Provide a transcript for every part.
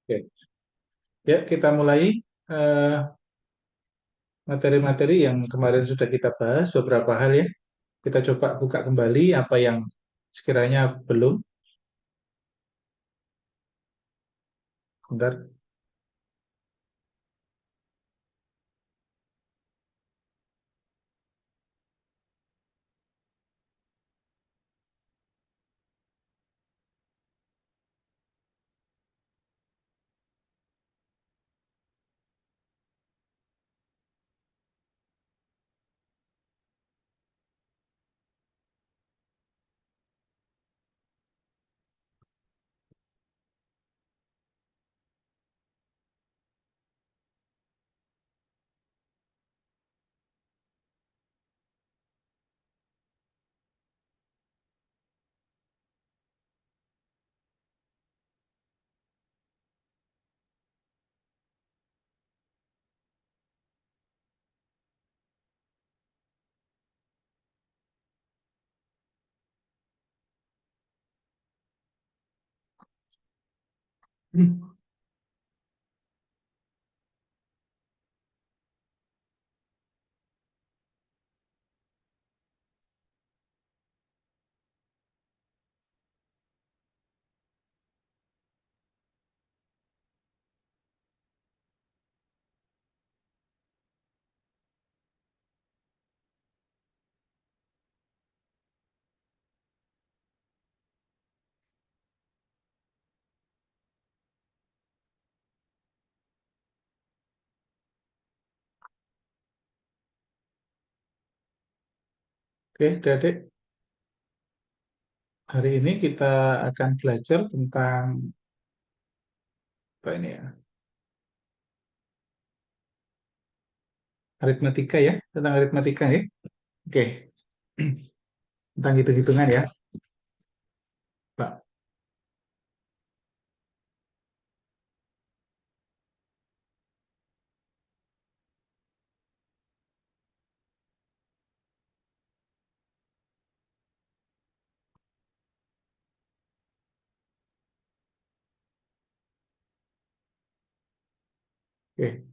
Oke. Ya, kita mulai eh, materi-materi yang kemarin sudah kita bahas beberapa hal ya. Kita coba buka kembali apa yang sekiranya belum. Sebentar. Oke, adik, hari ini kita akan belajar tentang apa ini ya? Aritmatika ya, tentang aritmatika ya. Oke, tentang hitung-hitungan ya, Pak. Oke,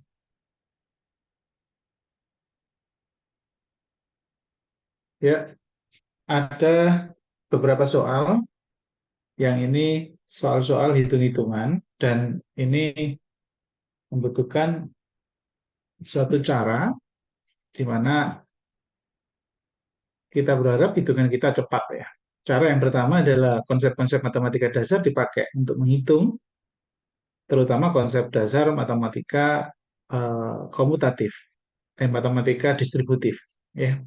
ya, ada beberapa soal yang ini soal-soal hitung-hitungan dan ini membutuhkan suatu cara di mana kita berharap hitungan kita cepat ya. Cara yang pertama adalah konsep-konsep matematika dasar dipakai untuk menghitung, terutama konsep dasar matematika komutatif, matematika distributif. Ya.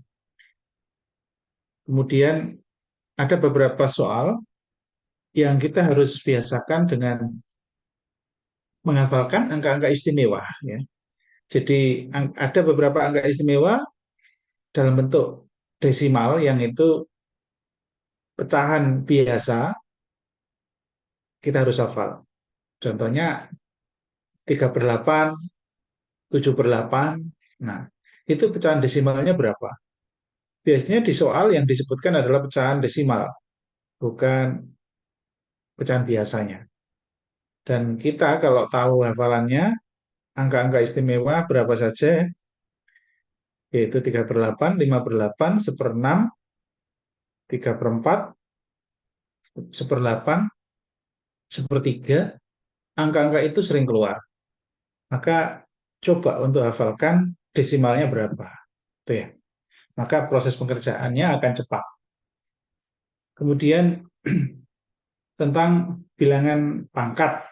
Kemudian ada beberapa soal yang kita harus biasakan dengan menghafalkan angka-angka istimewa. Ya. Jadi ada beberapa angka istimewa dalam bentuk desimal yang itu pecahan biasa kita harus hafal. Contohnya 3/8, 7/8. Nah, itu pecahan desimalnya berapa? Biasanya di soal yang disebutkan adalah pecahan desimal, bukan pecahan biasanya. Dan kita kalau tahu hafalannya, angka-angka istimewa berapa saja, yaitu 3/8, 5/8, 1/6, 3/4, 1/8, 1/3, angka-angka itu sering keluar. Maka coba untuk hafalkan desimalnya berapa. Itu ya. Maka proses pengerjaannya akan cepat. Kemudian tentang bilangan pangkat.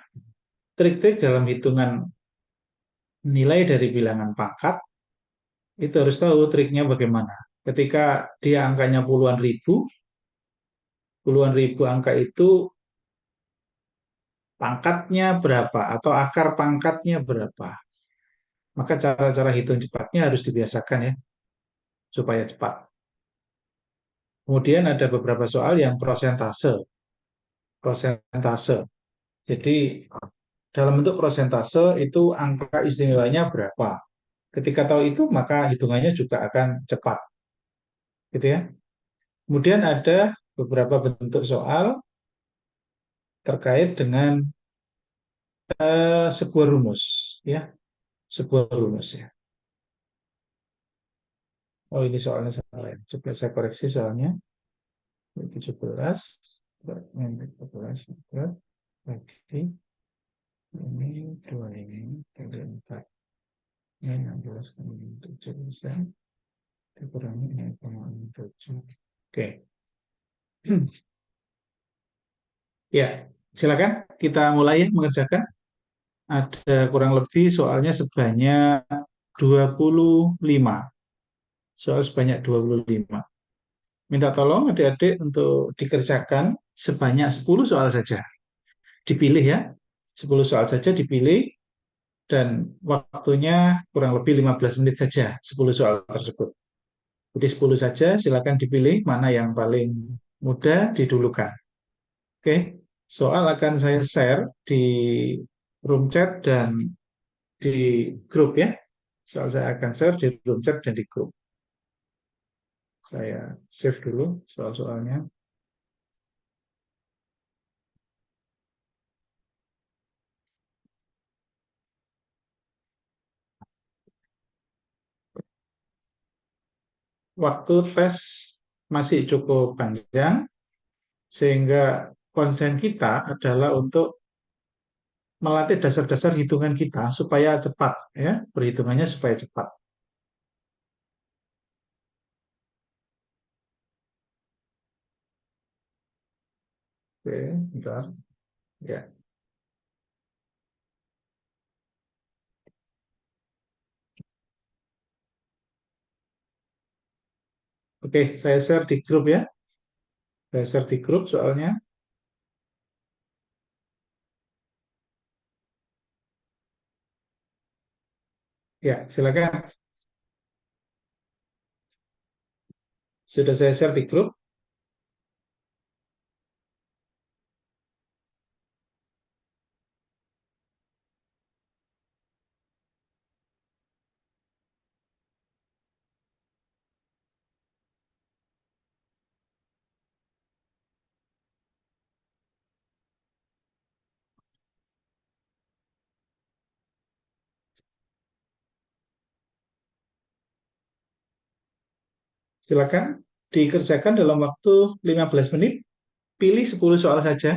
Trik-trik dalam hitungan nilai dari bilangan pangkat itu harus tahu triknya bagaimana. Ketika dia angkanya puluhan ribu angka itu pangkatnya berapa atau akar pangkatnya berapa. Maka cara-cara hitung cepatnya harus dibiasakan ya, supaya cepat. Kemudian ada beberapa soal yang prosentase. Prosentase. Jadi dalam bentuk prosentase itu angka istimewanya berapa. Ketika tahu itu maka hitungannya juga akan cepat, gitu ya. Kemudian ada beberapa bentuk soal terkait dengan Sebuah rumus, ya, sebuah rumus ya. Oh, ini soalnya salah ya. Coba saya koreksi soalnya. 17, 14, bagi ini, dua ini, dari 4. Ini 16, 7%, dikurangi 0,7. Oke. Ya, silakan kita mulai ya mengerjakan. Ada kurang lebih soalnya sebanyak 25. Soal sebanyak 25. Minta tolong adik-adik untuk dikerjakan sebanyak 10 soal saja. Dipilih ya. 10 soal saja dipilih dan waktunya kurang lebih 15 menit saja 10 soal tersebut. Jadi 10 saja, silakan dipilih mana yang paling mudah didulukan. Oke, soal akan saya share di room chat dan di grup ya. Soal saya akan share di room chat dan di grup. Saya save dulu soal-soalnya. Waktu tes masih cukup panjang, sehingga konsen kita adalah untuk melatih dasar-dasar hitungan kita supaya cepat, ya, perhitungannya supaya cepat. Oke, bentar. Ya. Oke, saya share di grup ya. Saya share di grup soalnya. Ya, silakan. Sudah saya share di grup. Silakan dikerjakan dalam waktu 15 menit. Pilih 10 soal saja.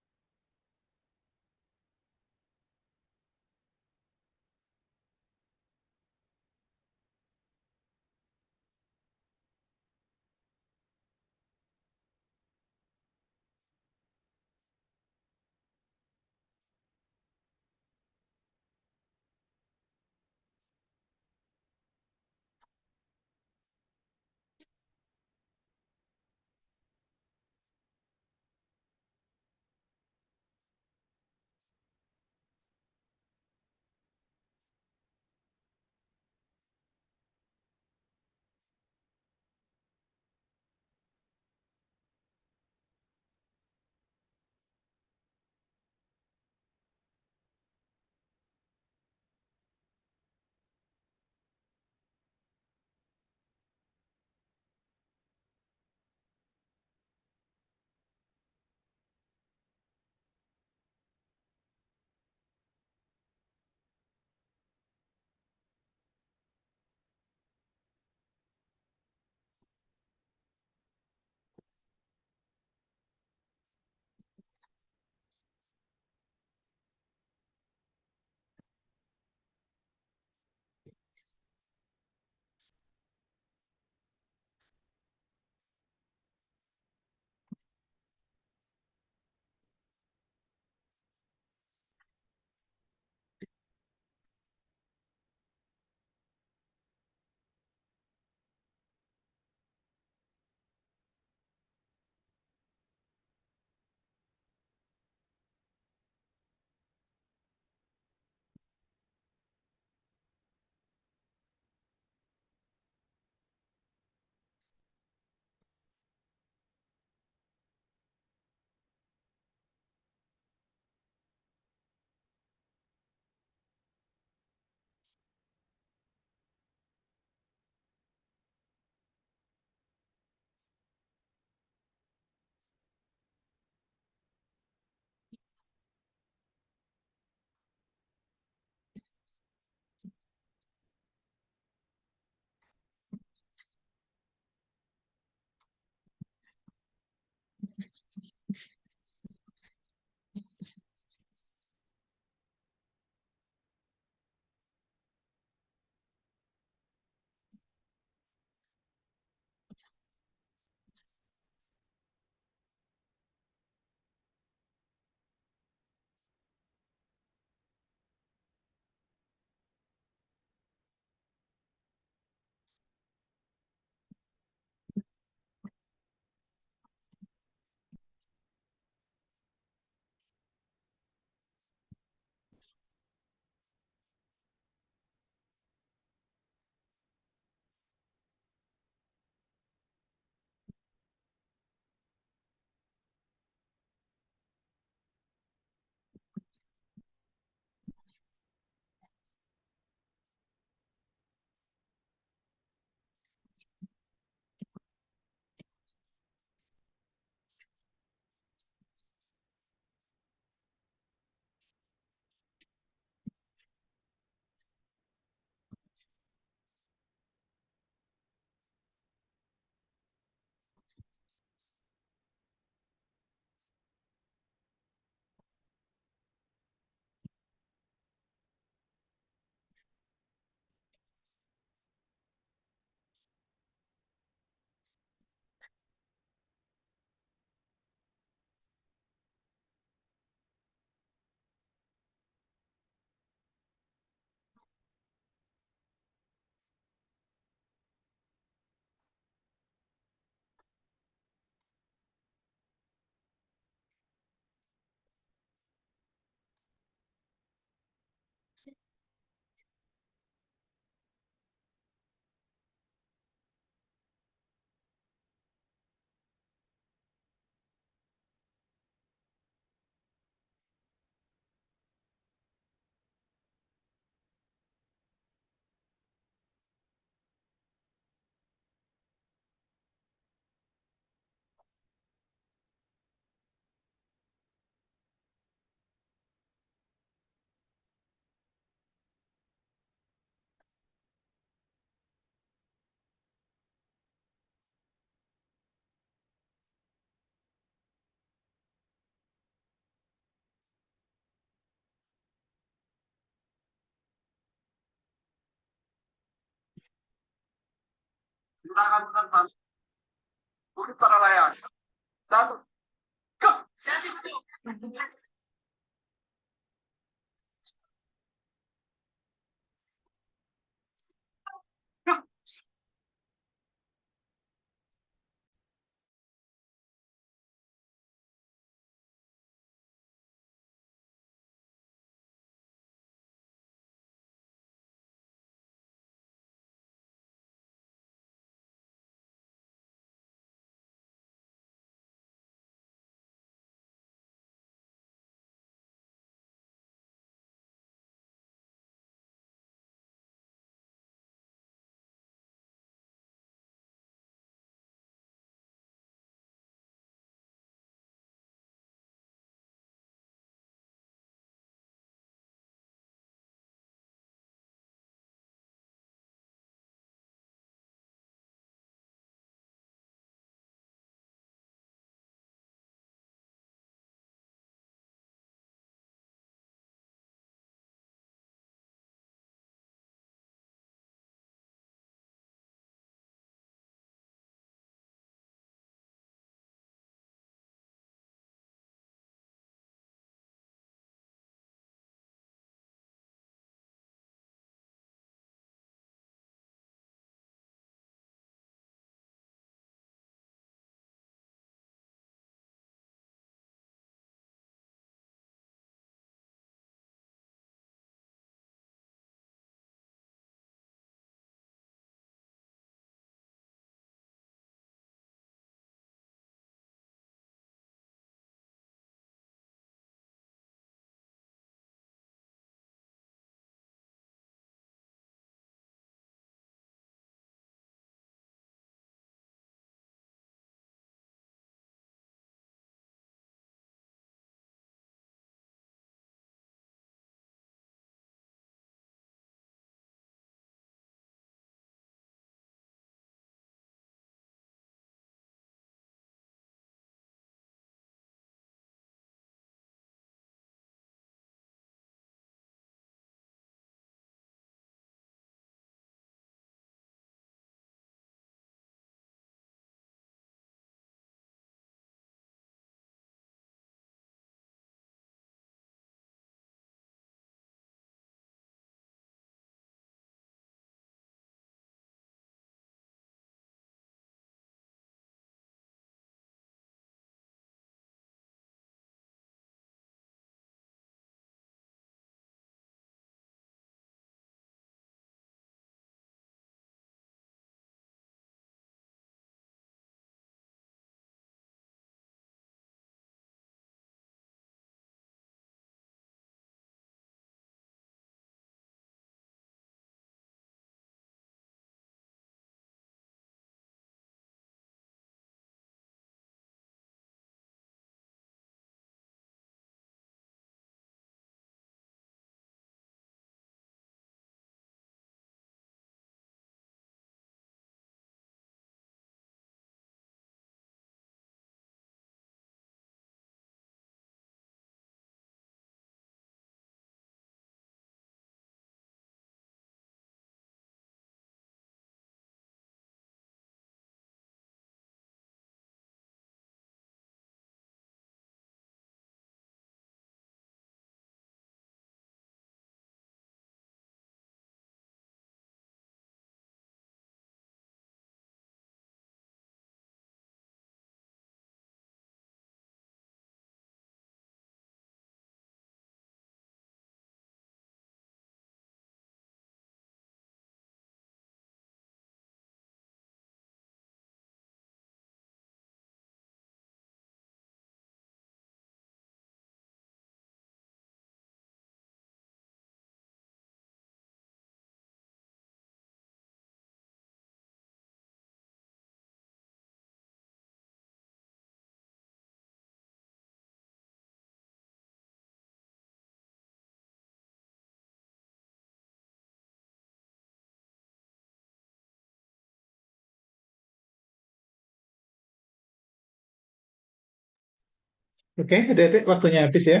Oke, adik-adik, waktunya habis ya.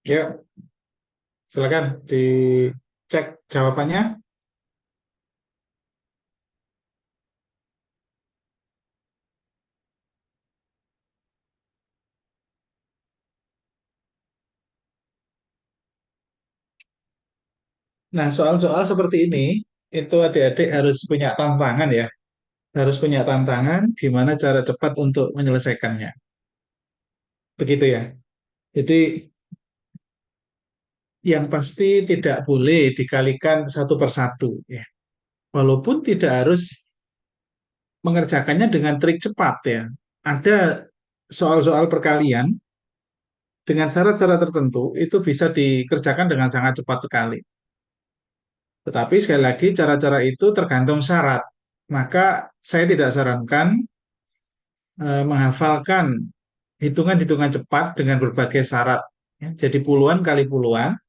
Ya, silakan dicek jawabannya. Nah, soal-soal seperti ini, itu adik-adik harus punya tantangan ya. Harus punya tantangan gimana cara cepat untuk menyelesaikannya. Begitu ya. Jadi, yang pasti tidak boleh dikalikan satu persatu ya. Walaupun tidak harus mengerjakannya dengan trik cepat ya. Ada soal-soal perkalian dengan syarat-syarat tertentu itu bisa dikerjakan dengan sangat cepat sekali. Tetapi sekali lagi cara-cara itu tergantung syarat. Maka saya tidak sarankan menghafalkan hitungan-hitungan cepat dengan berbagai syarat. Ya. Jadi puluhan kali puluhan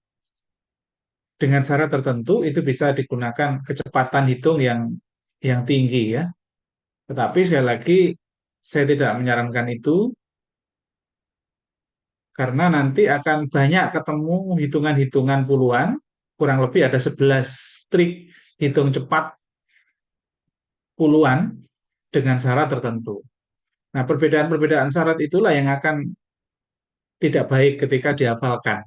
dengan syarat tertentu itu bisa digunakan kecepatan hitung yang tinggi ya. Tetapi sekali lagi saya tidak menyarankan itu karena nanti akan banyak ketemu hitungan-hitungan puluhan, kurang lebih ada 11 trik hitung cepat puluhan dengan syarat tertentu. Nah, perbedaan-perbedaan syarat itulah yang akan tidak baik ketika dihafalkan,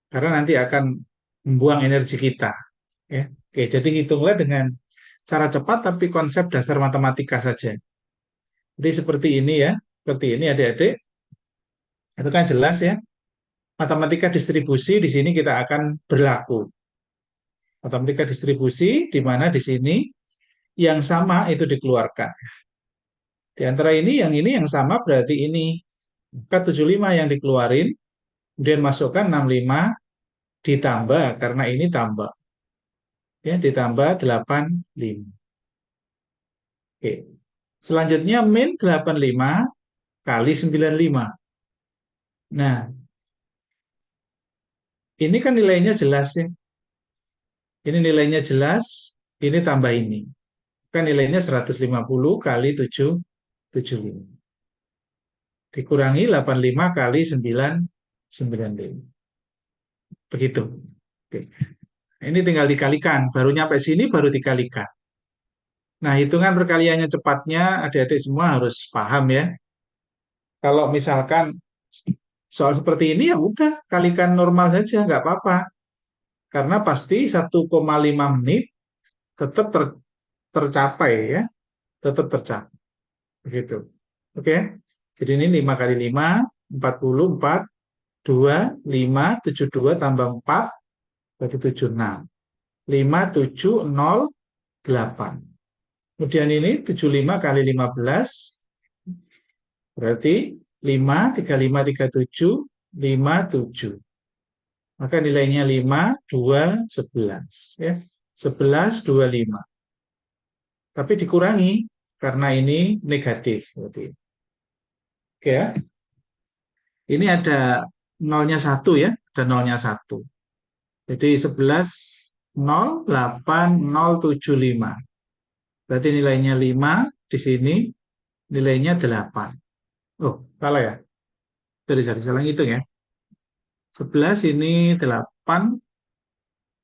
karena nanti akan membuang energi kita. Ya. Oke, jadi hitunglah dengan cara cepat, tapi konsep dasar matematika saja. Jadi seperti ini ya, seperti ini adik-adik, itu kan jelas ya. Matematika distribusi di sini kita akan berlaku. Matematika distribusi di mana di sini yang sama itu dikeluarkan. Di antara ini yang sama berarti ini. Maka 75 yang dikeluarin, kemudian masukkan 65 ditambah karena ini tambah. Ya, ditambah 85. Oke. Selanjutnya min 85 kali 95. Nah, ini kan nilainya jelas ya. Ini nilainya jelas, ini tambah ini. Kan nilainya 150 kali 775. Dikurangi 85 kali 995. Begitu. Oke. Ini tinggal dikalikan, baru nyampe sini baru dikalikan. Nah, hitungan perkaliannya cepatnya adik-adik semua harus paham ya. Kalau misalkan soal seperti ini ya udah kalikan normal saja, nggak apa-apa. Karena pasti 1,5 menit tetap tercapai ya, tetap tercapai. Begitu. Oke. Jadi ini 5 kali 5, 44, 2, 5, 72 tambah 4, berarti 76. 5, 7, 0, 8. Kemudian ini 75 kali 15, berarti 5, 35, 37, 5, 7. Maka nilainya 5, 2, 11. Ya. 11, 25. Tapi dikurangi karena ini negatif. Berarti. Oke ya. Ini ada nolnya 1 ya. Ada nolnya 1. Jadi 11, 0, 8, 0, 7, 5. Berarti nilainya 5. Di sini nilainya 8. Oh, salah ya. Sorry, salah ngitung ya. 11 ini 8.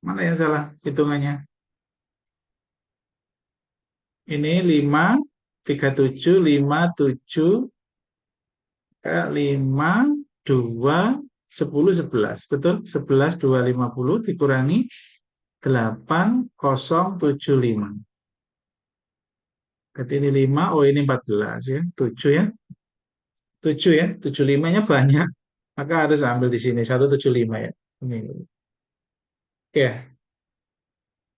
Mana yang salah hitungannya? Ini 5, 37, 5, 7, 5, 2, 10, 11. Betul? 11, 2, 50 dikurangi 8, 0, 7, 5. Berarti ini 5, oh ini 14 ya. 7 ya. 7 ya. 75-nya banyak. Maka harus ambil di sini 175 ya. Ini. Ya.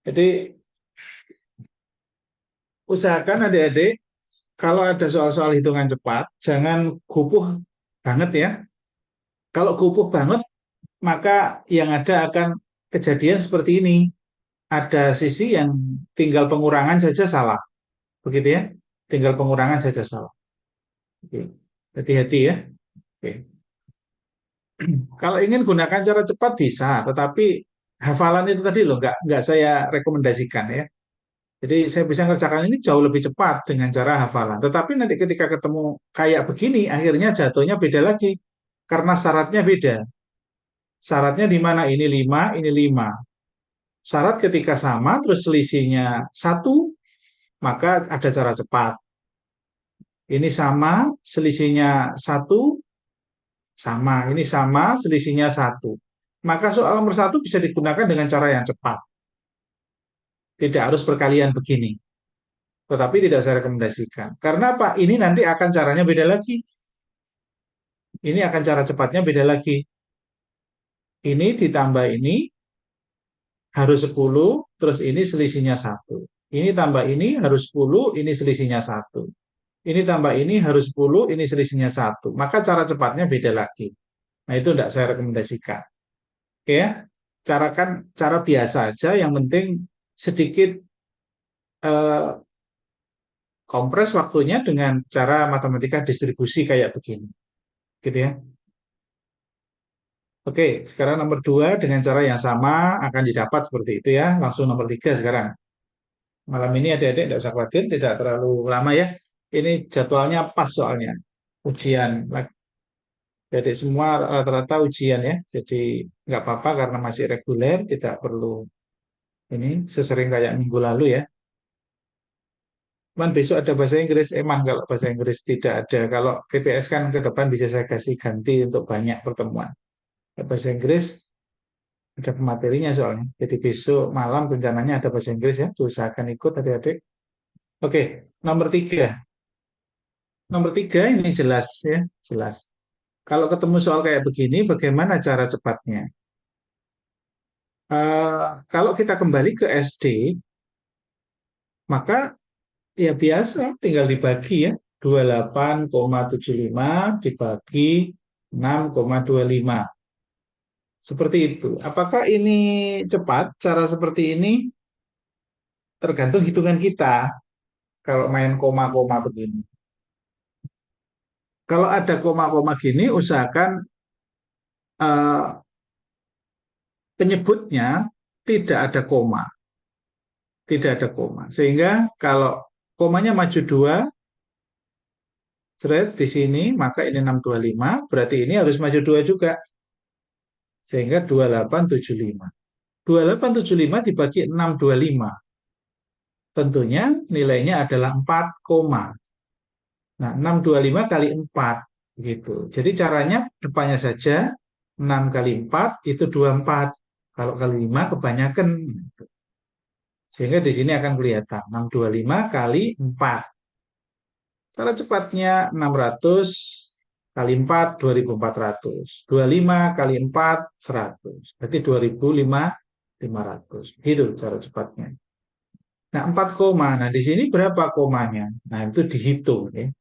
Jadi usahakan adik-adik kalau ada soal-soal hitungan cepat, jangan gupuh banget ya. Kalau gupuh banget, maka yang ada akan kejadian seperti ini. Ada sisi yang tinggal pengurangan saja salah. Begitu ya. Tinggal pengurangan saja salah. Oke. Hati-hati ya. Oke. Kalau ingin gunakan cara cepat bisa, tetapi hafalan itu tadi loh, nggak saya rekomendasikan ya. Jadi saya bisa ngerjakan ini jauh lebih cepat dengan cara hafalan. Tetapi nanti ketika ketemu kayak begini, akhirnya jatuhnya beda lagi. Karena syaratnya beda. Syaratnya di mana ini 5, ini 5. Syarat ketika sama, terus selisihnya 1, maka ada cara cepat. Ini sama, selisihnya 1, sama. Ini sama, selisihnya 1. Maka soal nomor satu bisa digunakan dengan cara yang cepat. Tidak harus perkalian begini. Tetapi tidak saya rekomendasikan. Karena apa? Ini nanti akan caranya beda lagi. Ini akan cara cepatnya beda lagi. Ini ditambah ini harus 10, terus ini selisihnya 1. Ini tambah ini harus 10, ini selisihnya 1. Ini tambah ini harus 10, ini selisihnya 1. Maka cara cepatnya beda lagi. Nah, itu tidak saya rekomendasikan. Oke ya. Cara kan cara biasa aja, yang penting sedikit eh, kompres waktunya dengan cara matematika distribusi kayak begini. Gitu ya. Oke, sekarang nomor 2 dengan cara yang sama akan didapat seperti itu ya. Langsung nomor 3 sekarang. Malam ini adik-adik tidak usah khawatir, tidak terlalu lama ya. Ini jadwalnya pas soalnya. Ujian. Jadi semua rata-rata ujian ya. Jadi nggak apa-apa karena masih reguler, tidak perlu ini sesering kayak minggu lalu ya. Cuman besok ada bahasa Inggris, emang kalau bahasa Inggris tidak ada. Kalau TPS kan ke depan bisa saya kasih ganti untuk banyak pertemuan. Bahasa Inggris ada pematerinya soalnya. Jadi besok malam rencananya ada bahasa Inggris ya. Usahakan ikut adik-adik. Oke, nomor 3. Nomor 3 ini jelas ya, jelas. Kalau ketemu soal kayak begini, bagaimana cara cepatnya? Kalau kita kembali ke SD, maka ya biasa, tinggal dibagi ya. 28,75 dibagi 6,25. Seperti itu. Apakah ini cepat? Cara seperti ini tergantung hitungan kita. Kalau main koma-koma begini. Kalau ada koma-koma gini, usahakan eh, penyebutnya tidak ada koma. Tidak ada koma. Sehingga kalau komanya maju 2, thread di sini, maka ini 625, berarti ini harus maju 2 juga. Sehingga 2875. 2875 dibagi 625. Tentunya nilainya adalah 4 koma. Nah, 625 kali 4 gitu. Jadi caranya depannya saja 6 kali 4 itu 24. Kalau kali 5 kebanyakan. Sehingga di sini akan kelihatan 625 kali 4. Cara cepatnya 600 kali 4 2400. 25 kali 4 100. Berarti 2500. Gitu cara cepatnya. Nah, 4 koma. Nah, di sini berapa komanya? Nah, itu dihitung ya.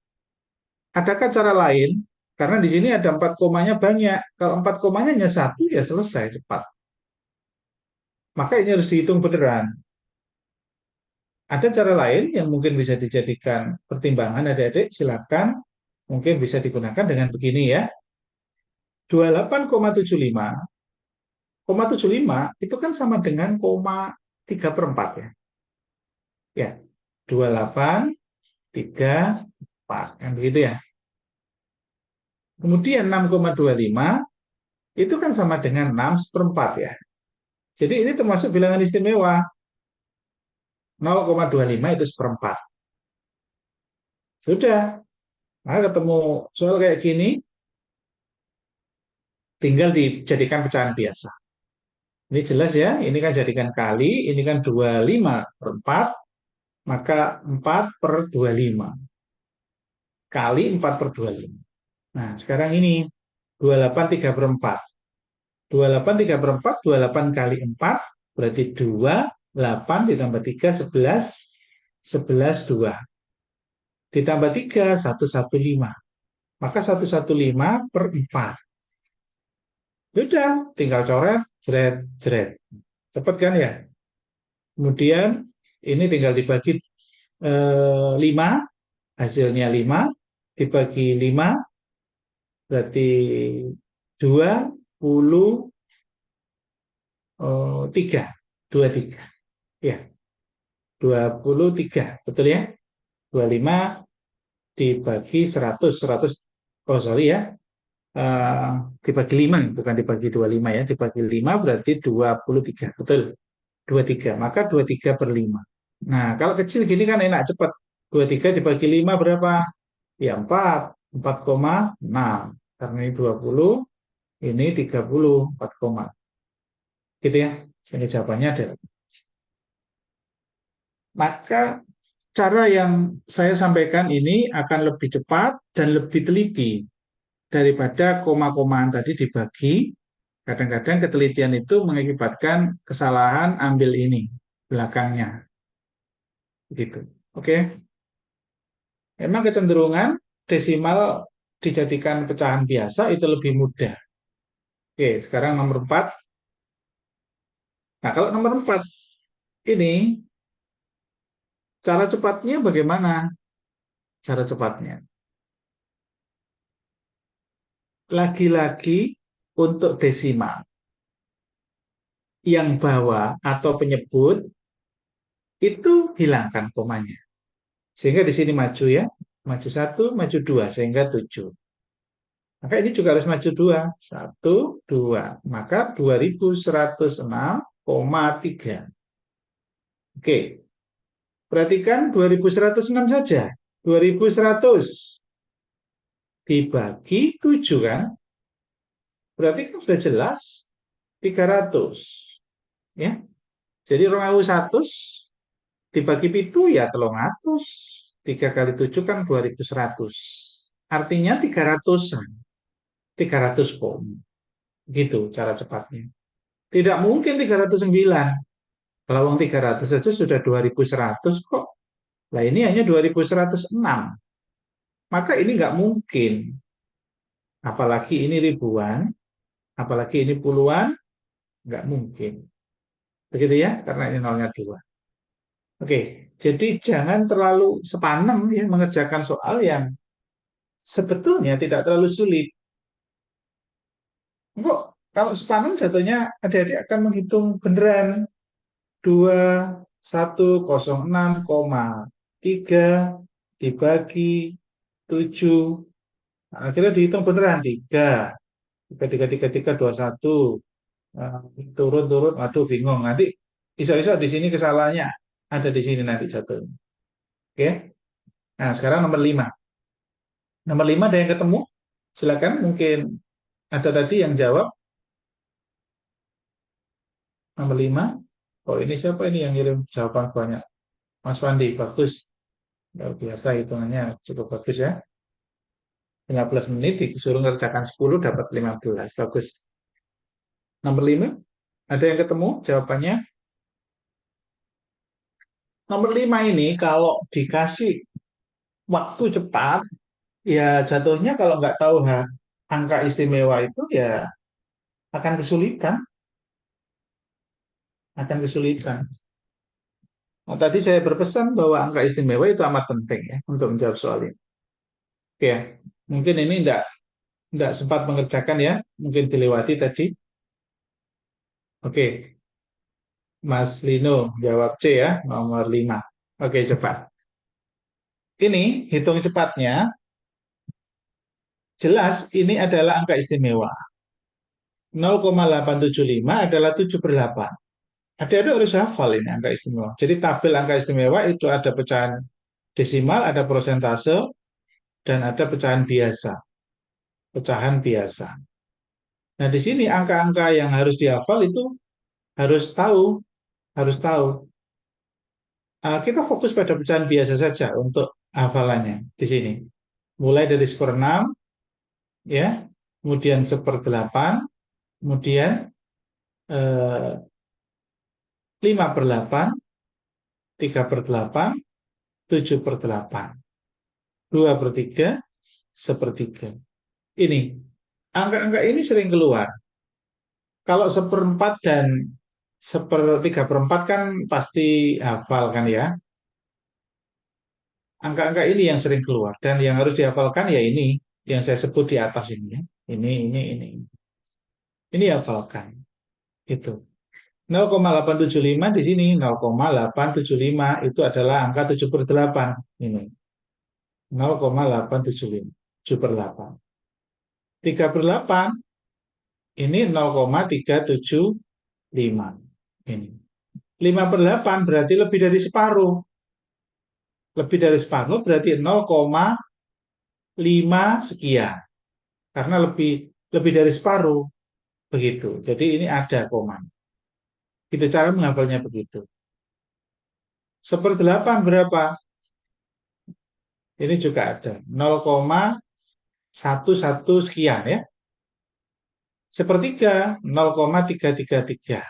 Adakah cara lain? Karena di sini ada 4 komanya banyak. Kalau 4 komanya hanya 1 ya selesai cepat. Maka ini harus dihitung beneran. Ada cara lain yang mungkin bisa dijadikan pertimbangan adik-adik, silakan. Mungkin bisa digunakan dengan begini ya. 28,75, 0,75 itu kan sama dengan 0,3/4 ya. Ya, 28,34 kan begitu ya. Kemudian 6,25 itu kan sama dengan 6/4 ya. Jadi ini termasuk bilangan istimewa. 0,25 itu seperempat. Sudah, nah ketemu soal kayak gini, tinggal dijadikan pecahan biasa. Ini jelas ya, ini kan jadikan kali, ini kan 25/4, maka 4/25. Kali 4/25. Nah, sekarang ini 28/3/4. 28/3/4, 28 kali 4, berarti 2, 8 ditambah 3, 11, 11, 2. Ditambah 3, 115. Maka 115/4. Sudah, tinggal coret, jeret, jeret. Cepat kan ya? Kemudian ini tinggal dibagi 5, hasilnya 5, dibagi 5, berarti 23. 23. Ya, 23. Betul ya? 25 dibagi 100. 100, oh sorry ya. Eh, dibagi 5, bukan dibagi 25 ya. Dibagi 5 berarti 23. Betul. 23. Maka 23/5. Nah, kalau kecil gini kan enak cepat. 23 dibagi 5 berapa? Ya 4. 4,6. Karena ini 20, ini 30, 4, Gitu ya. Sehingga jawabannya adalah. Maka cara yang saya sampaikan ini akan lebih cepat dan lebih teliti daripada koma-komaan tadi dibagi. Kadang-kadang ketelitian itu mengakibatkan kesalahan ambil ini belakangnya. Gitu. Oke. Memang kecenderungan desimal dijadikan pecahan biasa itu lebih mudah. Oke, sekarang nomor 4. Nah, kalau nomor 4 ini, cara cepatnya bagaimana? Cara cepatnya. Lagi-lagi untuk desimal. Yang bawah atau penyebut, itu hilangkan komanya. Sehingga di sini maju ya. Maju 1, maju 2, sehingga 7. Maka ini juga harus maju 2. 1, 2. Maka 2106,3. Oke, perhatikan 2106 saja. 2100 dibagi 7 kan? Berarti kan sudah jelas 300. Ya. Jadi 2100 dibagi pitu ya 300. 3 kali 7 kan 2100. Artinya 300-an. 300 koma. Gitu cara cepatnya. Tidak mungkin 309. Kalau uang 300 saja sudah 2100 kok. Nah ini hanya 2106. Maka ini nggak mungkin. Apalagi ini ribuan, apalagi ini puluhan, nggak mungkin. Begitu ya, karena ini nolnya 2. Oke, jadi jangan terlalu sepaneng ya mengerjakan soal yang sebetulnya tidak terlalu sulit. Kok kalau sepaneng jatuhnya adik-adik akan menghitung beneran 2106,3 dibagi 7. Nah, akhirnya dihitung beneran 3. 3, 3, 3, 3, 21. Nah, turun-turun, aduh bingung. Nanti iso-iso di sini kesalahannya ada di sini nanti jatuhnya. Oke. Nah, sekarang nomor 5. Nomor 5 ada yang ketemu? Silakan, mungkin ada tadi yang jawab. Nomor 5. Oh, ini siapa ini yang ngirim jawaban banyak? Mas Wandi, bagus. Luar biasa hitungannya cukup bagus ya. 15 menit disuruh ngerjakan 10 dapat 15. Bagus. Nomor 5. Ada yang ketemu jawabannya? Nomor 5 ini kalau dikasih waktu cepat, ya jatuhnya kalau nggak tahu angka istimewa itu ya akan kesulitan, akan kesulitan. Nah, tadi saya berpesan bahwa angka istimewa itu amat penting ya untuk menjawab soal ini. Oke, ya. Mungkin ini enggak sempat mengerjakan ya, mungkin dilewati tadi. Oke, Mas Lino jawab C ya, nomor 5. Oke, cepat. Ini hitung cepatnya, jelas ini adalah angka istimewa. 0,875 adalah 7/8. Adik-adik harus hafal ini angka istimewa. Jadi tabel angka istimewa itu ada pecahan desimal, ada persentase, dan ada pecahan biasa. Pecahan biasa. Nah, di sini angka-angka yang harus dihafal itu harus tahu, harus tahu. Kita fokus pada pecahan biasa saja untuk hafalannya di sini. Mulai dari skor 6, ya, kemudian 1/8, kemudian 5/8, 3/8, 7/8, 2/3, 1/3. Ini, angka-angka ini sering keluar. Kalau 1/4 dan 3/4 kan pasti hafal kan ya. Angka-angka ini yang sering keluar. Dan yang harus dihafalkan ya ini, yang saya sebut di atas ini ya. Ini. Ini hafalkan. Itu. 0,875 di sini. 0,875 itu adalah angka 7/8. Ini. 0,875. 7/8. 3/8 ini 0,375. Ini. 5/8 berarti lebih dari separuh. Lebih dari separuh berarti 0,5 sekian. Karena lebih dari separuh. Begitu. Jadi ini ada koma. Itu cara menghafalnya begitu. Seperdelapan berapa? Ini juga ada. 0,11 sekian ya. Sepertiga 0,333.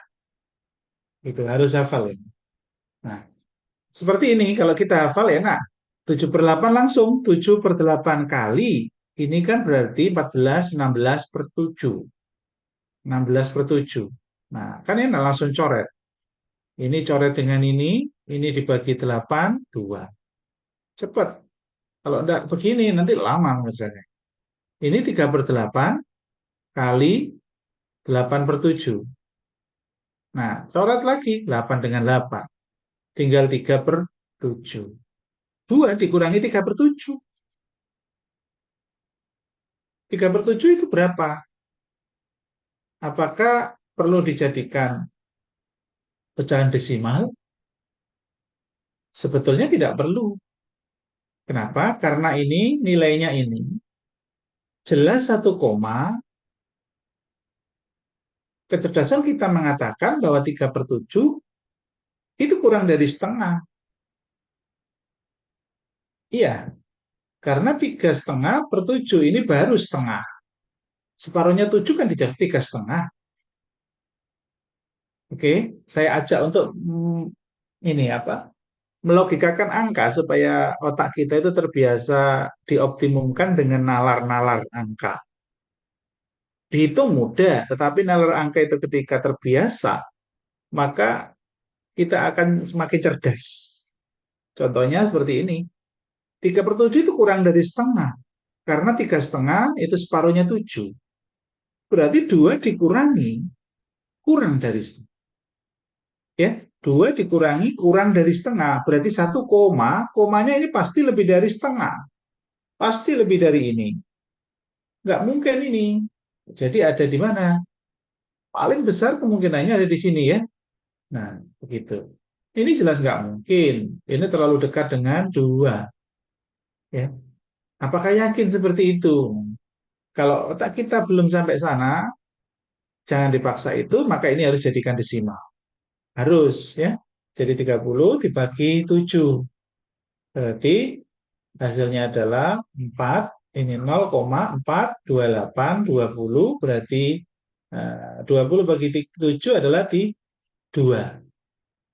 Itu harus hafal ya. Nah, seperti ini kalau kita hafal ya, nah 7 per 8 langsung 7 per 8 kali. Ini kan berarti 14, 16 per 7. 16 per 7. Nah, kan ini langsung coret. Ini coret dengan ini dibagi 8, 2. Cepat. Kalau enggak begini nanti lama misalnya. Ini 3 per 8 kali 8 per 7. Nah, coret lagi 8 dengan 8. Tinggal 3 per 7. 2 dikurangi 3 per 7. 3 per 7 itu berapa? Apakah perlu dijadikan pecahan desimal? Sebetulnya tidak perlu. Kenapa? Karena ini nilainya ini jelas 1 koma. Kecerdasan kita mengatakan bahwa 3 per 7 itu kurang dari setengah. Iya, karena 3,5 per 7 ini baru setengah. Separuhnya 7 kan tidak 3,5. Oke, saya ajak untuk ini apa? Melogikakan angka supaya otak kita itu terbiasa dioptimumkan dengan nalar-nalar angka. Dihitung mudah, tetapi nalar angka itu ketika terbiasa, maka kita akan semakin cerdas. Contohnya seperti ini. 3 per 7 itu kurang dari setengah. Karena 3,5 itu separuhnya 7. Berarti 2 dikurangi kurang dari setengah. Ya, 2 dikurangi kurang dari setengah. Berarti 1 koma, komanya ini pasti lebih dari setengah. Pasti lebih dari ini. Nggak mungkin ini. Jadi ada di mana? Paling besar kemungkinannya ada di sini ya. Nah, begitu. Ini jelas nggak mungkin. Ini terlalu dekat dengan 2. Ya. Apakah yakin seperti itu? Kalau otak kita belum sampai sana, jangan dipaksa itu, maka ini harus jadikan desimal. Harus ya. Jadi 30 dibagi 7. Berarti hasilnya adalah 4. Ini 0,42820 berarti 20 bagi 7 adalah di 2.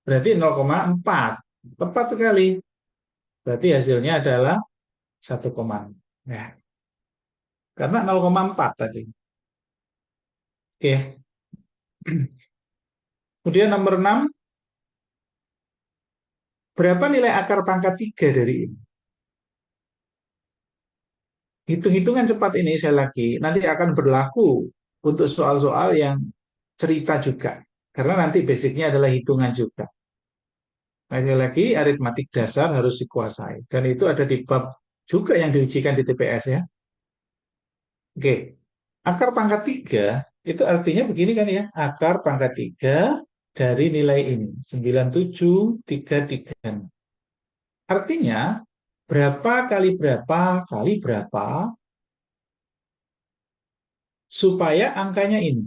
Berarti 0,4. Tepat sekali. Berarti hasilnya adalah 1,6. Ya. Karena 0,4 tadi. Oke. Kemudian nomor 6. Berapa nilai akar pangkat 3 dari ini? Hitung-hitungan cepat ini saya lagi. Nanti akan berlaku untuk soal-soal yang cerita juga. Karena nanti basicnya adalah hitungan juga. Nah, sekali lagi, aritmatik dasar harus dikuasai. Dan itu ada di bab juga yang diujikan di TPS ya. Oke, akar pangkat 3 itu artinya begini kan ya. Akar pangkat 3 dari nilai ini. 9733. Artinya, berapa kali berapa kali berapa supaya angkanya ini.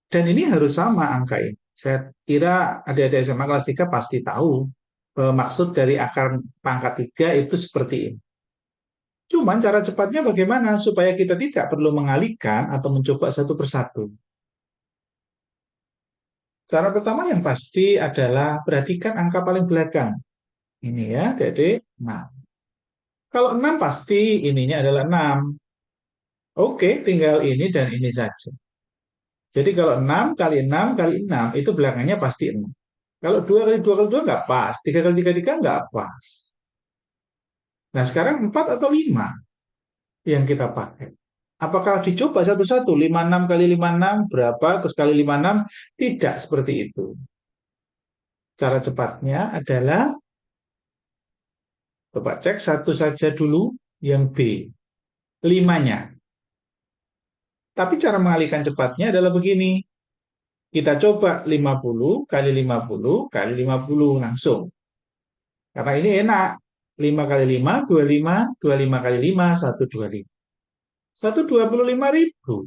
Dan ini harus sama angka ini. Saya kira adik-adik SMA kelas 3 pasti tahu maksud dari akar pangkat 3 itu seperti ini. Cuman cara cepatnya bagaimana supaya kita tidak perlu mengalihkan atau mencoba satu persatu. Cara pertama yang pasti adalah perhatikan angka paling belakang. Ini ya, adik-adik. Nah, kalau 6 pasti ininya adalah 6. Oke, tinggal ini dan ini saja. Jadi kalau 6 kali 6 kali 6 itu belakangnya pasti 6. Kalau 2 kali 2 kali 2 nggak pas. 3 kali 3 3 nggak pas. Nah sekarang 4 atau 5 yang kita pakai. Apakah dicoba satu-satu? 56 kali 56 berapa? Terus kali 56? Tidak seperti itu. Cara cepatnya adalah coba cek satu saja dulu yang B. 5-nya. Tapi cara mengalihkan cepatnya adalah begini. Kita coba 50 kali 50 kali 50 langsung. Karena ini enak. 5 kali 5, 25. 25 kali 5, 125. 125.000.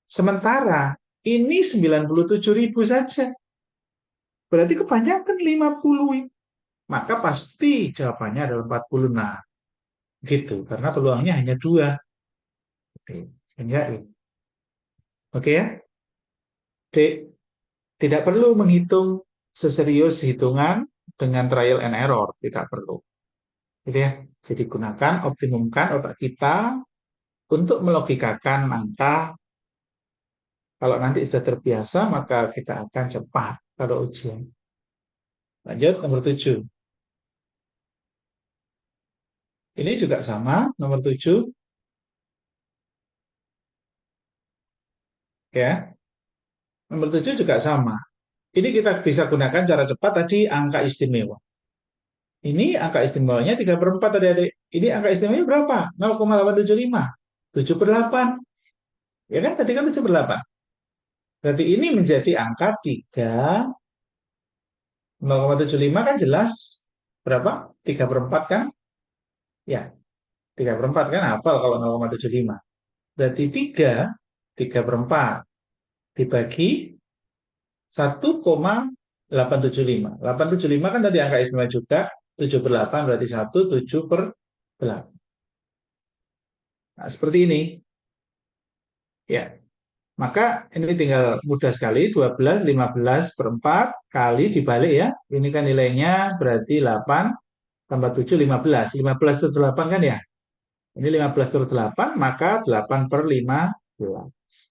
Sementara Ini 97.000 saja. Berarti kebanyakan 50. Maka pasti jawabannya adalah 40. Nah, gitu. Karena peluangnya hanya dua. Oke. Sehingga, oke ya. D. Tidak perlu menghitung seserius hitungan dengan trial and error. Tidak perlu. Gitu ya. Jadi gunakan, optimumkan otak kita untuk melogikakan angka. Kalau nanti sudah terbiasa, maka kita akan cepat kalau ujian. Lanjut, nomor 7. Ini juga sama, nomor 7. Ya. Nomor 7 juga sama. Ini kita bisa gunakan cara cepat tadi angka istimewa. Ini angka istimewanya 3/4 adik-adik. Ini angka istimewanya berapa? 0,875. 7/8. Ya kan? Tadi kan 7/8. Berarti ini menjadi angka 3. 0,75 kan jelas. Berapa? 3/4 kan? Ya, 3/4 kan hafal kalau 0,75. Berarti 3/4 dibagi 1,875. 875 kan tadi angka istimewa juga. 7/8 berarti 1/7/8. Nah, seperti ini. Ya, maka ini tinggal mudah sekali. 12, 15/4 kali dibalik ya. Ini kan nilainya berarti 8 tambah 7, 15. 15/8 kan ya? Ini 15/8, maka 8/15.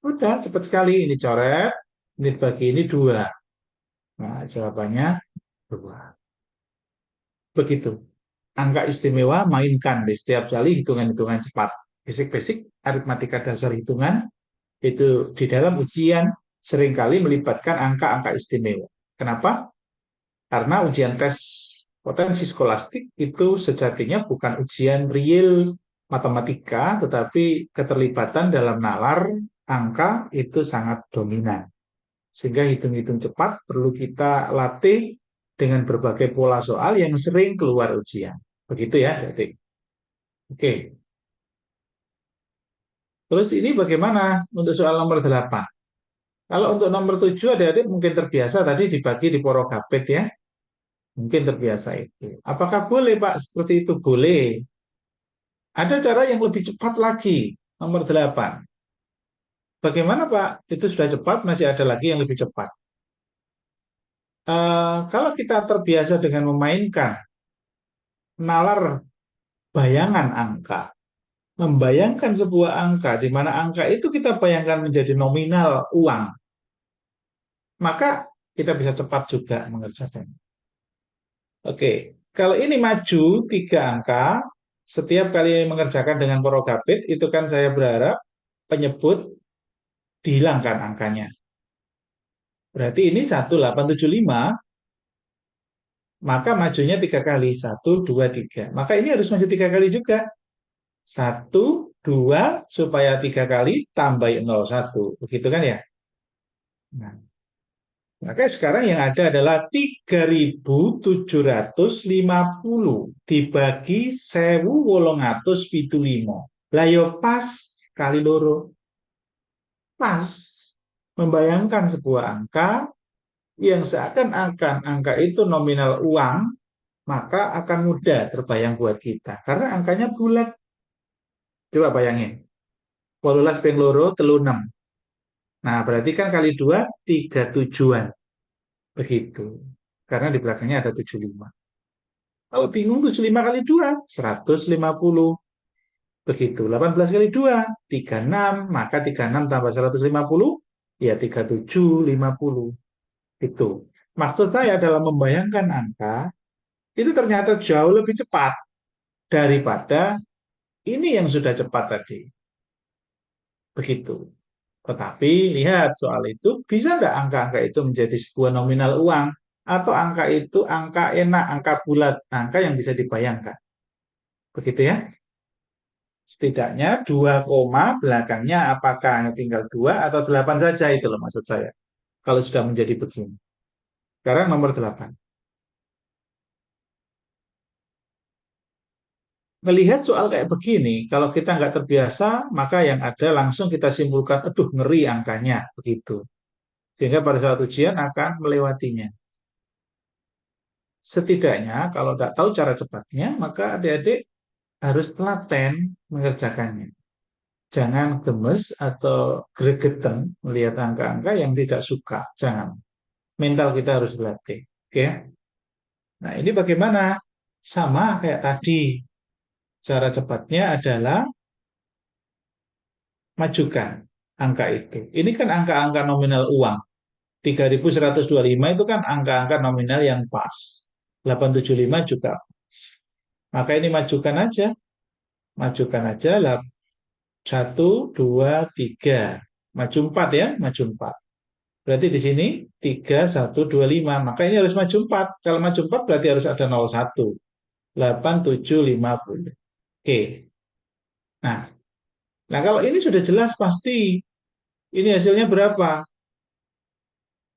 Udah, cepat sekali. Ini coret, ini bagi ini 2. Nah, jawabannya 2. Begitu. Angka istimewa mainkan di setiap kali hitungan-hitungan cepat. Basic-basic aritmatika dasar hitungan itu di dalam ujian seringkali melibatkan angka-angka istimewa. Kenapa? Karena ujian tes potensi skolastik itu sejatinya bukan ujian real matematika, tetapi keterlibatan dalam nalar angka itu sangat dominan. Sehingga hitung-hitung cepat perlu kita latih dengan berbagai pola soal yang sering keluar ujian. Begitu ya, jadi. Oke. Terus ini bagaimana untuk soal nomor 8? Kalau untuk nomor 7 adik-adik mungkin terbiasa tadi dibagi di porogapit ya. Mungkin terbiasa itu. Apakah boleh Pak seperti itu? Boleh. Ada cara yang lebih cepat lagi. Nomor 8. Bagaimana Pak? Itu sudah cepat, masih ada lagi yang lebih cepat. Kalau kita terbiasa dengan memainkan nalar bayangan angka, membayangkan sebuah angka, di mana angka itu kita bayangkan menjadi nominal uang, maka kita bisa cepat juga mengerjakan. Oke, kalau ini maju 3 angka, setiap kali mengerjakan dengan porogapit, itu kan saya berharap penyebut dihilangkan angkanya. Berarti ini 1875, maka majunya 3 kali. 1, 2, 3. Maka ini harus maju 3 kali juga. 1, 2, supaya 3 kali tambah 0, 1. Begitu kan ya? Nah, maka sekarang yang ada adalah 3.750 dibagi 1.875. Lah yo pas kali loro. Pas. Membayangkan sebuah angka yang seakan-akan angka itu nominal uang, maka akan mudah terbayang buat kita. Karena angkanya bulat. Coba bayangin. 18 ping loro telu 6. Nah, berarti kan kali 2, 37-an. Begitu. Karena di belakangnya ada 75. Kalau bingung 75 kali 2, 150. Begitu. 18 kali 2, 36. Maka 36 tambah 150, ya 3750. Itu. Maksud saya adalah membayangkan angka, itu ternyata jauh lebih cepat daripada ini yang sudah cepat tadi. Begitu. Tetapi lihat soal itu, bisa nggak angka-angka itu menjadi sebuah nominal uang? Atau angka itu angka enak, angka bulat, angka yang bisa dibayangkan. Begitu ya? Setidaknya 2 koma belakangnya apakah hanya tinggal 2 atau 8 saja itu loh maksud saya. Kalau sudah menjadi begini. Sekarang nomor 8. Melihat soal kayak begini, kalau kita nggak terbiasa, maka yang ada langsung kita simpulkan, aduh ngeri angkanya, begitu. Sehingga pada saat ujian akan melewatinya. Setidaknya kalau tidak tahu cara cepatnya, maka adik-adik harus telaten mengerjakannya. Jangan gemes atau gregeten melihat angka-angka yang tidak suka. Jangan. Mental kita harus dilatih. Oke? Nah, ini bagaimana? Sama kayak tadi. Cara cepatnya adalah majukan angka itu. Ini kan angka-angka nominal uang. 3.125 itu kan angka-angka nominal yang pas. 875 juga. Maka ini majukan aja. Majukan aja lah. 1, 2, 3. Maju 4 ya. Maju 4. Berarti di sini 3, 1, 2, 5. Maka ini harus maju 4. Kalau maju 4 berarti harus ada 01. 8, 7, 50. Oke. Nah, nah kalau ini sudah jelas pasti. Ini hasilnya berapa?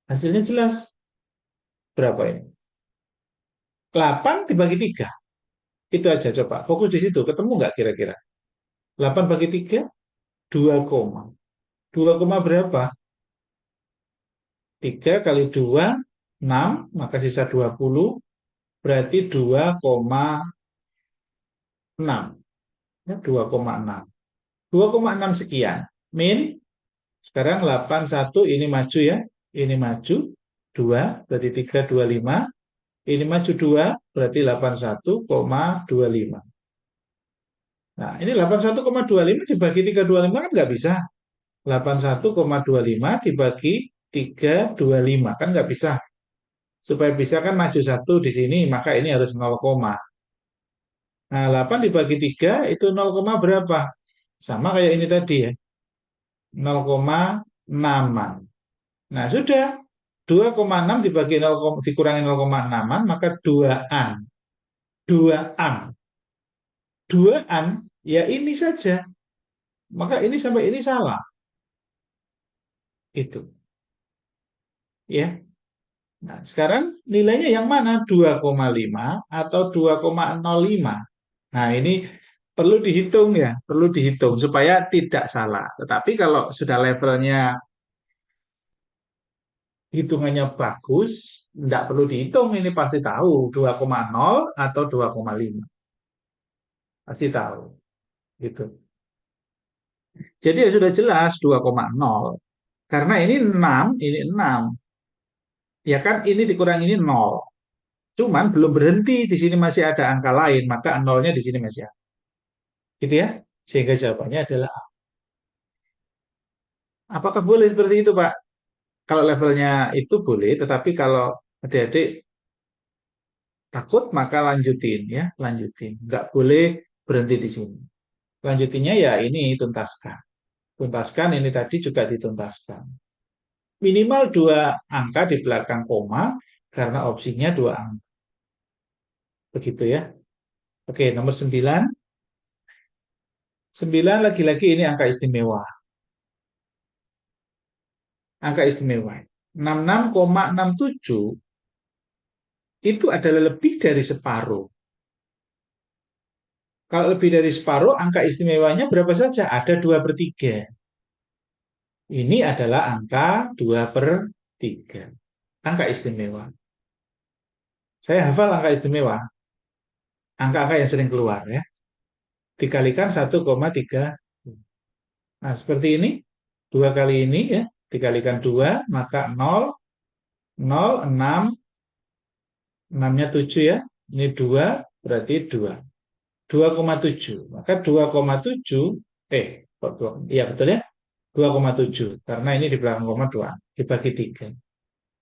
Hasilnya jelas. Berapa ini? 8 dibagi 3. Itu aja coba. Fokus di situ. Ketemu nggak kira-kira? 8 bagi 3, 2 koma. 2 koma berapa? 3 kali 2, 6. Maka sisa 20. Berarti 2,6. Ya, 2,6. 2,6 sekian. Min. Sekarang 81 ini maju ya. Ini maju. 2. Berarti 325. Ini maju 2. Berarti 81,25. Nah, ini 81,25 dibagi 325 kan nggak bisa. 81,25 dibagi 325 kan nggak bisa. Supaya bisa kan maju 1 di sini, maka ini harus 0, nah 8 dibagi 3 itu 0, berapa? Sama kayak ini tadi ya, 0,6. Nah sudah, 2,6 dibagi 0, dikurangi 0,6, maka 2-an. 2-an. 2-an, ya ini saja. Maka ini sampai ini salah. Itu. Ya. Nah, sekarang nilainya yang mana? 2,5 atau 2,05? Nah, ini perlu dihitung ya, perlu dihitung supaya tidak salah. Tetapi kalau sudah levelnya hitungannya bagus, tidak perlu dihitung, ini pasti tahu 2,0 atau 2,5. Pasti tahu. Gitu. Jadi ya sudah jelas 2,0. Karena ini 6, ini 6. Ya kan ini dikurangi ini 0. Cuman belum berhenti, di sini masih ada angka lain, maka nolnya di sini masih ada. Gitu ya. Sehingga jawabannya adalah A. Apakah boleh seperti itu, Pak? Kalau levelnya itu boleh, tetapi kalau adik-adik takut maka lanjutin ya, lanjutin. Nggak boleh berhenti di sini. Lanjutinnya ya ini tuntaskan. Tuntaskan ini tadi juga dituntaskan. Minimal 2 angka di belakang koma karena opsinya 2 angka. Begitu ya. Oke, nomor 9. 9 lagi-lagi ini angka istimewa. Angka istimewa. 66,67 itu adalah lebih dari separuh. Kalau lebih dari separuh, angka istimewanya berapa saja? Ada 2/3. Ini adalah angka 2/3. Angka istimewa. Saya hafal angka istimewa. Angka-angka yang sering keluar ya. Dikalikan 1,3. Nah, seperti ini. 2 kali ini ya. Dikalikan 2, maka 0, 0, 6. 6-nya 7 ya. Ini 2, berarti 2. 2,7. Maka 2,7, iya betul ya. 2,7. Karena ini di belakang koma 2. Dibagi 3.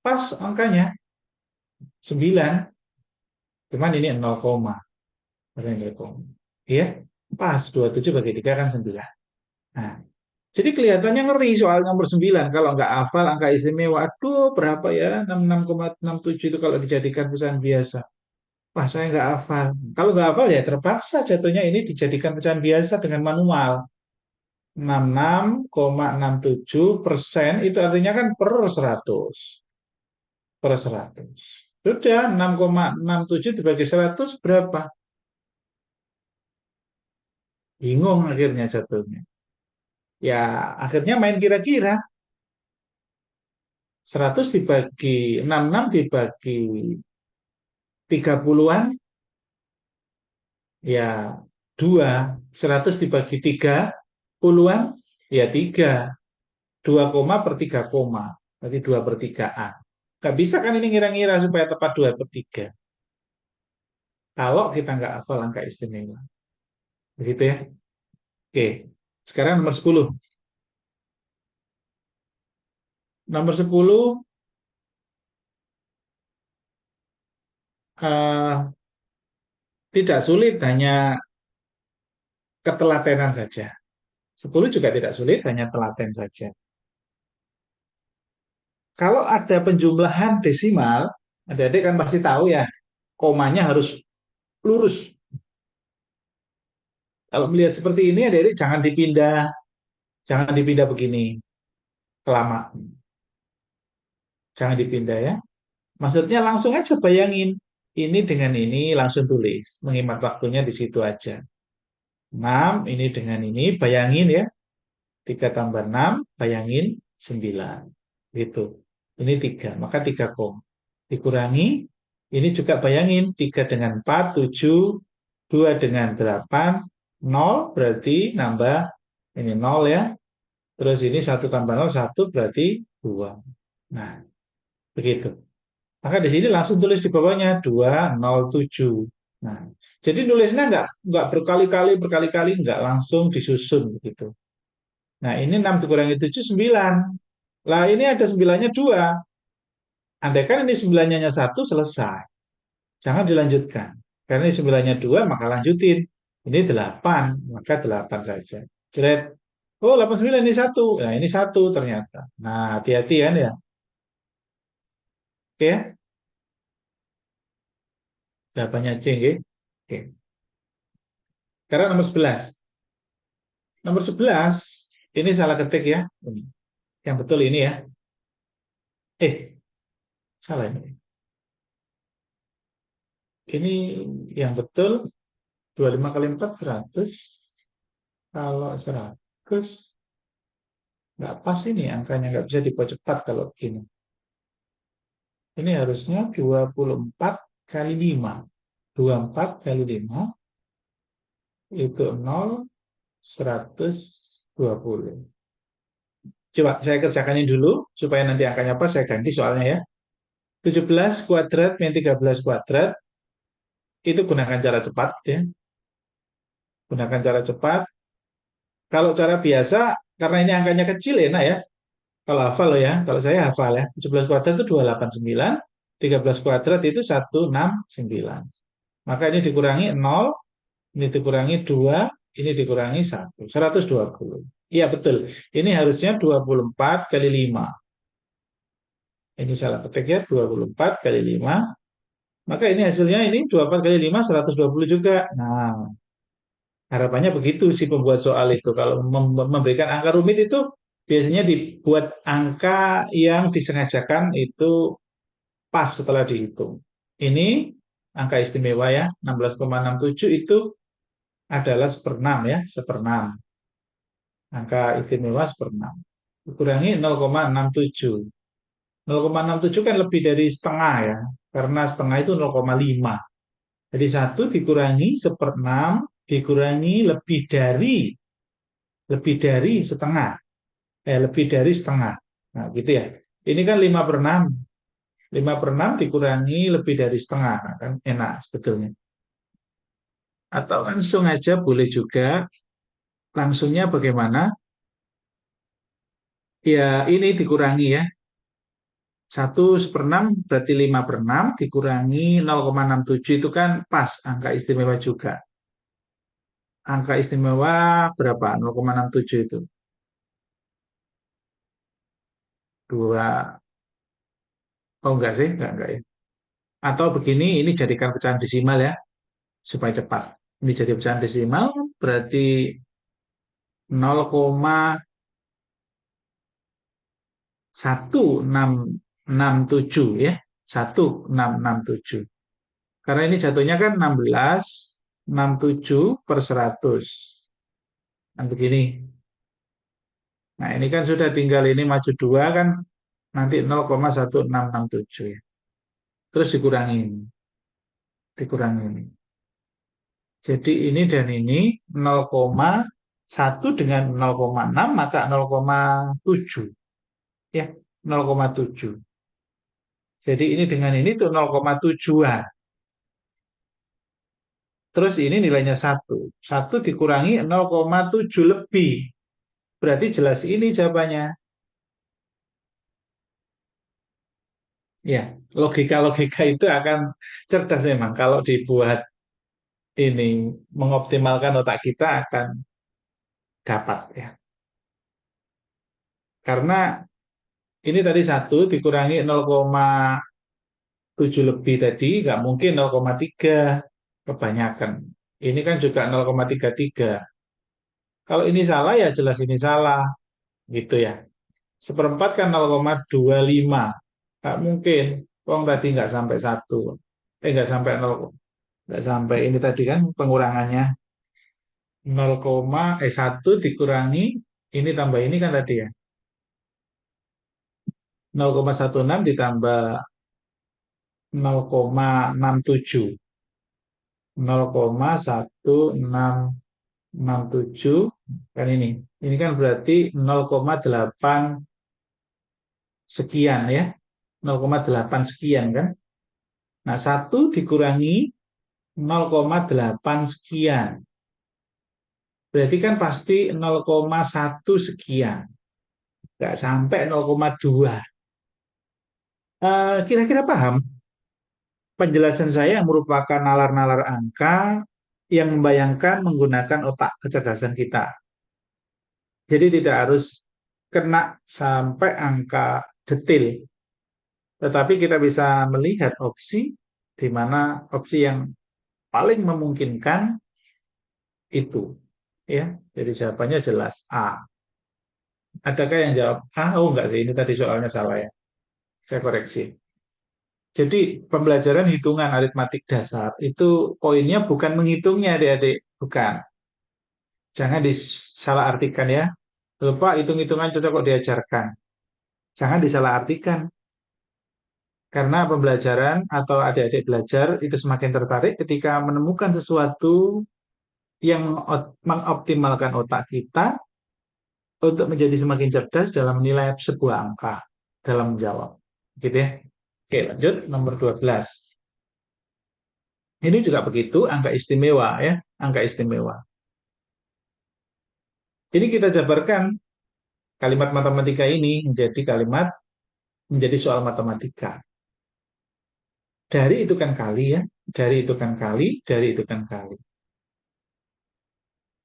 Pas angkanya 9. Cuman ini 0, ya, pas 27 bagi 3 kan 9. Nah, jadi kelihatannya ngeri soal nomor 9 kalau nggak hafal angka istimewa. Aduh, berapa ya? 66,67 itu kalau dijadikan pecahan biasa. Wah, saya nggak hafal. Kalau nggak hafal ya terpaksa jatuhnya ini dijadikan pecahan biasa dengan manual. 66,67% itu artinya kan per 100. Per 100. Sudah 6,67 dibagi 100 berapa? Bingung akhirnya jatuhnya. Ya, akhirnya main kira-kira. 100 dibagi 66 dibagi 30-an, ya 2. 100 dibagi 30-an, ya 3. 2 koma per 3 koma. Berarti 2 per 3A. Nggak bisa kan ini ngira-ngira supaya tepat 2 per 3. Kalau kita nggak hafal angka istimewa. Begitu ya. Oke. Sekarang nomor 10. Nomor 10 eh, tidak sulit, hanya ketelatenan saja. 10 juga tidak sulit, hanya telaten saja. Kalau ada penjumlahan desimal, adik-adik kan pasti tahu ya, komanya harus lurus. Kalau melihat seperti ini, adik-adik jangan dipindah begini, kelama. Jangan dipindah ya. Maksudnya langsung aja bayangin. Ini dengan ini langsung tulis. Menghemat waktunya di situ aja. 6, ini dengan ini, bayangin ya. 3 tambah 6, bayangin 9. Gitu. Ini 3, maka 3 koma. Dikurangi, ini juga bayangin. 3 dengan 4, 7. 2 dengan 8, 0 berarti nambah ini 0 ya. Terus ini 1 tambah 0, 1 berarti 2. Nah, begitu. Maka di sini langsung tulis di bawahnya 207. Nah, jadi nulisnya nggak berkali-kali, nggak langsung disusun begitu. Nah, ini 6 dikurangi 7, 9. Lah, ini ada 9-nya 2. Andaikan ini 9-nya hanya 1, selesai. Jangan dilanjutkan. Karena ini 9-nya 2, maka lanjutin. Ini 8, maka 8 saja. Jelek. Oh, 89 ini 1. Nah, ini 1 ternyata. Nah, hati-hati ya. Oke, ya? Jawabannya C, nggih. Oke. Sekarang nomor 11. Nomor 11, ini salah ketik ya. Yang betul ini ya. Salah ini. Ini yang betul 25 kali 4, 100. Kalau 100, nggak pas ini angkanya, nggak bisa dibuat cepat kalau begini. Ini harusnya 24 kali 5. 24 kali 5 itu 0, 120. Coba saya kerjakannya dulu, supaya nanti angkanya pas, saya ganti soalnya ya. 17 kuadrat min 13 kuadrat, itu gunakan cara cepat ya. Gunakan cara cepat. Kalau cara biasa, karena ini angkanya kecil enak ya. Kalau hafal loh ya, kalau saya hafal ya. 17 kuadrat itu 289, 13 kuadrat itu 169. Maka ini dikurangi 0, ini dikurangi 2, ini dikurangi 1. 120. Iya betul. Ini harusnya 24 kali 5. Ini salah ketik ya, 24 kali 5. Maka ini hasilnya ini 24 kali 5, 120 juga. Nah, harapannya begitu sih pembuat soal itu. Kalau memberikan angka rumit itu biasanya dibuat angka yang disengajakan itu pas setelah dihitung. Ini angka istimewa ya, 16,67 itu adalah seperenam ya, seperenam. Angka istimewa seperenam. Dikurangi 0,67. 0,67 kan lebih dari setengah ya, karena setengah itu 0,5. Jadi 1 dikurangi seperenam, dikurangi lebih dari setengah. Lebih dari setengah. Nah, gitu ya. Ini kan 5 per 6. 5 per 6 dikurangi lebih dari setengah. Nah, kan enak sebetulnya. Atau langsung aja boleh juga. Langsungnya bagaimana? Ya, ini dikurangi ya. 1/6 berarti 5 per 6 dikurangi 0,67 itu kan pas angka istimewa juga. Angka istimewa berapa? 0,67 itu. 2. Oh enggak sih, enggak ya. Atau begini, ini jadikan pecahan desimal ya, supaya cepat. Ini jadi pecahan desimal, berarti 0,1667 ya. 1667. Karena ini jatuhnya kan 1667 per 100. Nah begini. Nah ini kan sudah tinggal ini maju 2 kan. nanti 0,1667 ya. Terus dikurangin, dikurangin. Jadi ini dan ini 0,1 dengan 0,6 maka 0,7 ya, 0,7. Jadi ini dengan ini tuh 0,7-an. Terus ini nilainya 1. 1 dikurangi 0,7 lebih. Berarti jelas ini jawabannya. Ya, logika-logika itu akan cerdas memang. Kalau dibuat ini mengoptimalkan otak kita akan dapat ya. Karena ini tadi 1 dikurangi 0,7 lebih tadi, nggak mungkin 0,3 kebanyakan. Ini kan juga 0,33. Kalau ini salah ya jelas ini salah, gitu ya. Seperempat kan 0,25. Nggak mungkin. Wong tadi nggak sampai 1. Nggak sampai 0, nggak sampai ini tadi kan pengurangannya 1 dikurangi ini tambah ini kan tadi ya. 0,16 ditambah 0,67. 0,1667 kan ini. Ini kan berarti 0,8 sekian ya. 0,8 sekian kan. Nah, 1 dikurangi 0,8 sekian. Berarti kan pasti 0,1 sekian. Nggak sampai 0,2. Kira-kira paham? Penjelasan saya yang merupakan nalar-nalar angka yang membayangkan menggunakan otak kecerdasan kita. Jadi tidak harus kena sampai angka detail, tetapi kita bisa melihat opsi di mana opsi yang paling memungkinkan itu. Ya, jadi jawabannya jelas A. Adakah yang jawab A? Oh enggak sih, ini tadi soalnya salah ya. Saya koreksi. Jadi pembelajaran hitungan aritmatik dasar itu poinnya bukan menghitungnya adik-adik, bukan. Jangan disalahartikan ya. Lupa hitung-hitungan cocok kok diajarkan. Jangan disalahartikan. Karena pembelajaran atau adik-adik belajar itu semakin tertarik ketika menemukan sesuatu yang mengoptimalkan otak kita untuk menjadi semakin cerdas dalam menilai sebuah angka dalam menjawab. Gitu ya. Oke, lanjut nomor 12. Ini juga begitu, angka istimewa ya, angka istimewa. Ini kita jabarkan kalimat matematika ini menjadi soal matematika. Dari itu kan kali ya, dari itu kan kali, dari itu kan kali.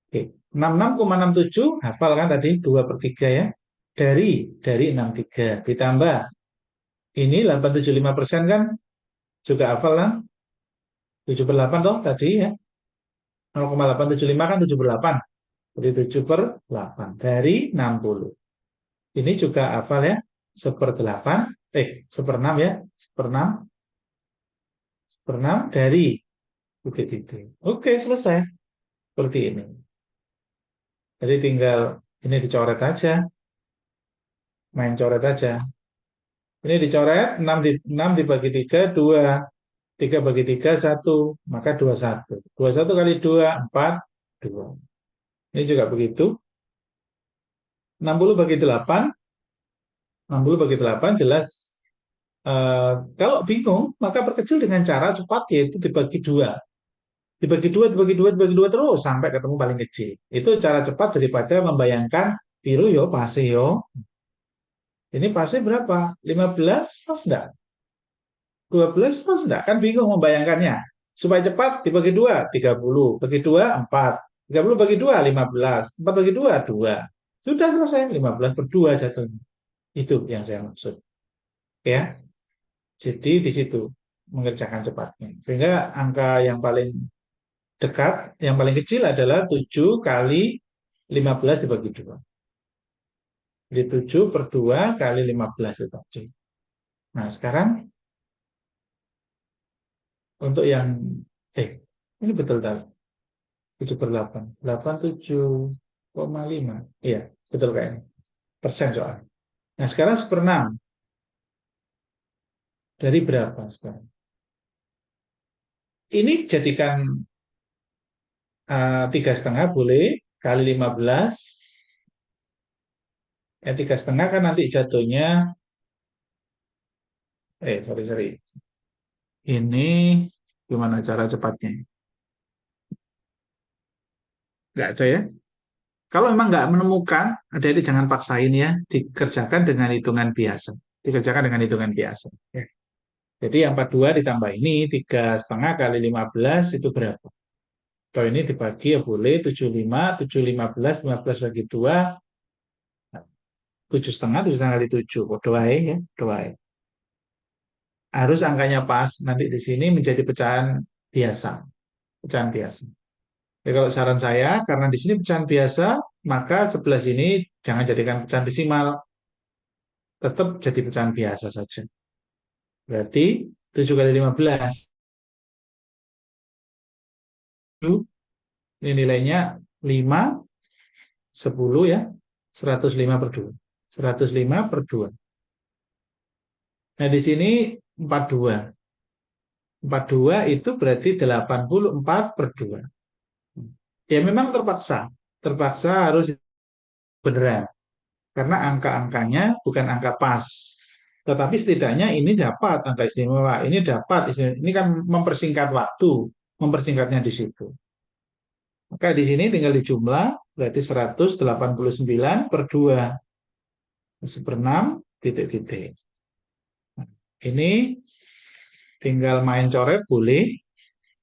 Oke, 66,67 hafal kan tadi 2/3 ya. Dari 63 ditambah ini 875% kan juga hafal kan 7/8 toh tadi ya. 0,875 kan 7/8. Jadi 7/8 dari 60. Ini juga hafal ya. 1/8, 1/6 ya. 1/6, 1/6 dari titik-titik. Oke, selesai. Seperti ini. Jadi tinggal ini dicoret aja. Main coret aja. Ini dicoret, 6 dibagi 3, 2. 3 bagi 3, 1. Maka 21. 21 kali 2, 4, 2. Ini juga begitu. 60 bagi 8. 60 bagi 8 jelas. Kalau bingung, maka perkecil dengan cara cepat, yaitu dibagi 2. Dibagi 2, dibagi 2, dibagi 2 terus sampai ketemu paling kecil. Itu cara cepat daripada membayangkan biru yo, pasti yo. Ini pasti berapa? 15 pas enggak? 12 pas enggak? Kan bingung membayangkannya. Supaya cepat dibagi 2, 30. Bagi 2, 4. 30 bagi 2, 15. 4 bagi 2, 2. Sudah selesai, 15/2 jatuhnya. Itu yang saya maksud. Ya. Jadi di situ mengerjakan cepatnya. Sehingga angka yang paling dekat, yang paling kecil adalah 7 kali 15 dibagi 2. Jadi 7/2 kali 15 itu. Nah, sekarang untuk yang ini betul tak? 7/8. 87,5. Iya, betul kayaknya. Persen soal. Nah, sekarang 1/6. Dari berapa sekarang? Ini jadikan 3,5 boleh kali 15. 3,5 kan nanti jatuhnya, sorry, sorry. Ini gimana cara cepatnya? Nggak ada ya? Kalau memang nggak menemukan, adik-adik jangan paksain ya, dikerjakan dengan hitungan biasa. Dikerjakan dengan hitungan biasa. Ya. Jadi yang 42 ditambah ini, 3,5 kali 15 itu berapa? Kalau ini dibagi ya boleh, 75, 7, 15 bagi 2, 7,5, 7,5 kali 7. Oh, doai ya, doai. Harus angkanya pas, nanti di sini menjadi pecahan biasa. Pecahan biasa. Jadi kalau saran saya, karena di sini pecahan biasa, maka sebelah sini jangan jadikan pecahan desimal, tetap jadi pecahan biasa saja. Berarti 7 kali 15. Ini nilainya 5, 10 ya, 105 per 2. 105 per 2. Nah, di sini 42. 42 itu berarti 84 per 2. Ya memang terpaksa. Terpaksa harus beneran. Karena angka-angkanya bukan angka pas. Tetapi setidaknya ini dapat angka istimewa. Ini dapat istimewa. Ini kan mempersingkat waktu. Mempersingkatnya di situ. Maka di sini tinggal dijumlah, berarti 189 per 2. 1/6 titik-titik. Ini tinggal main coret boleh.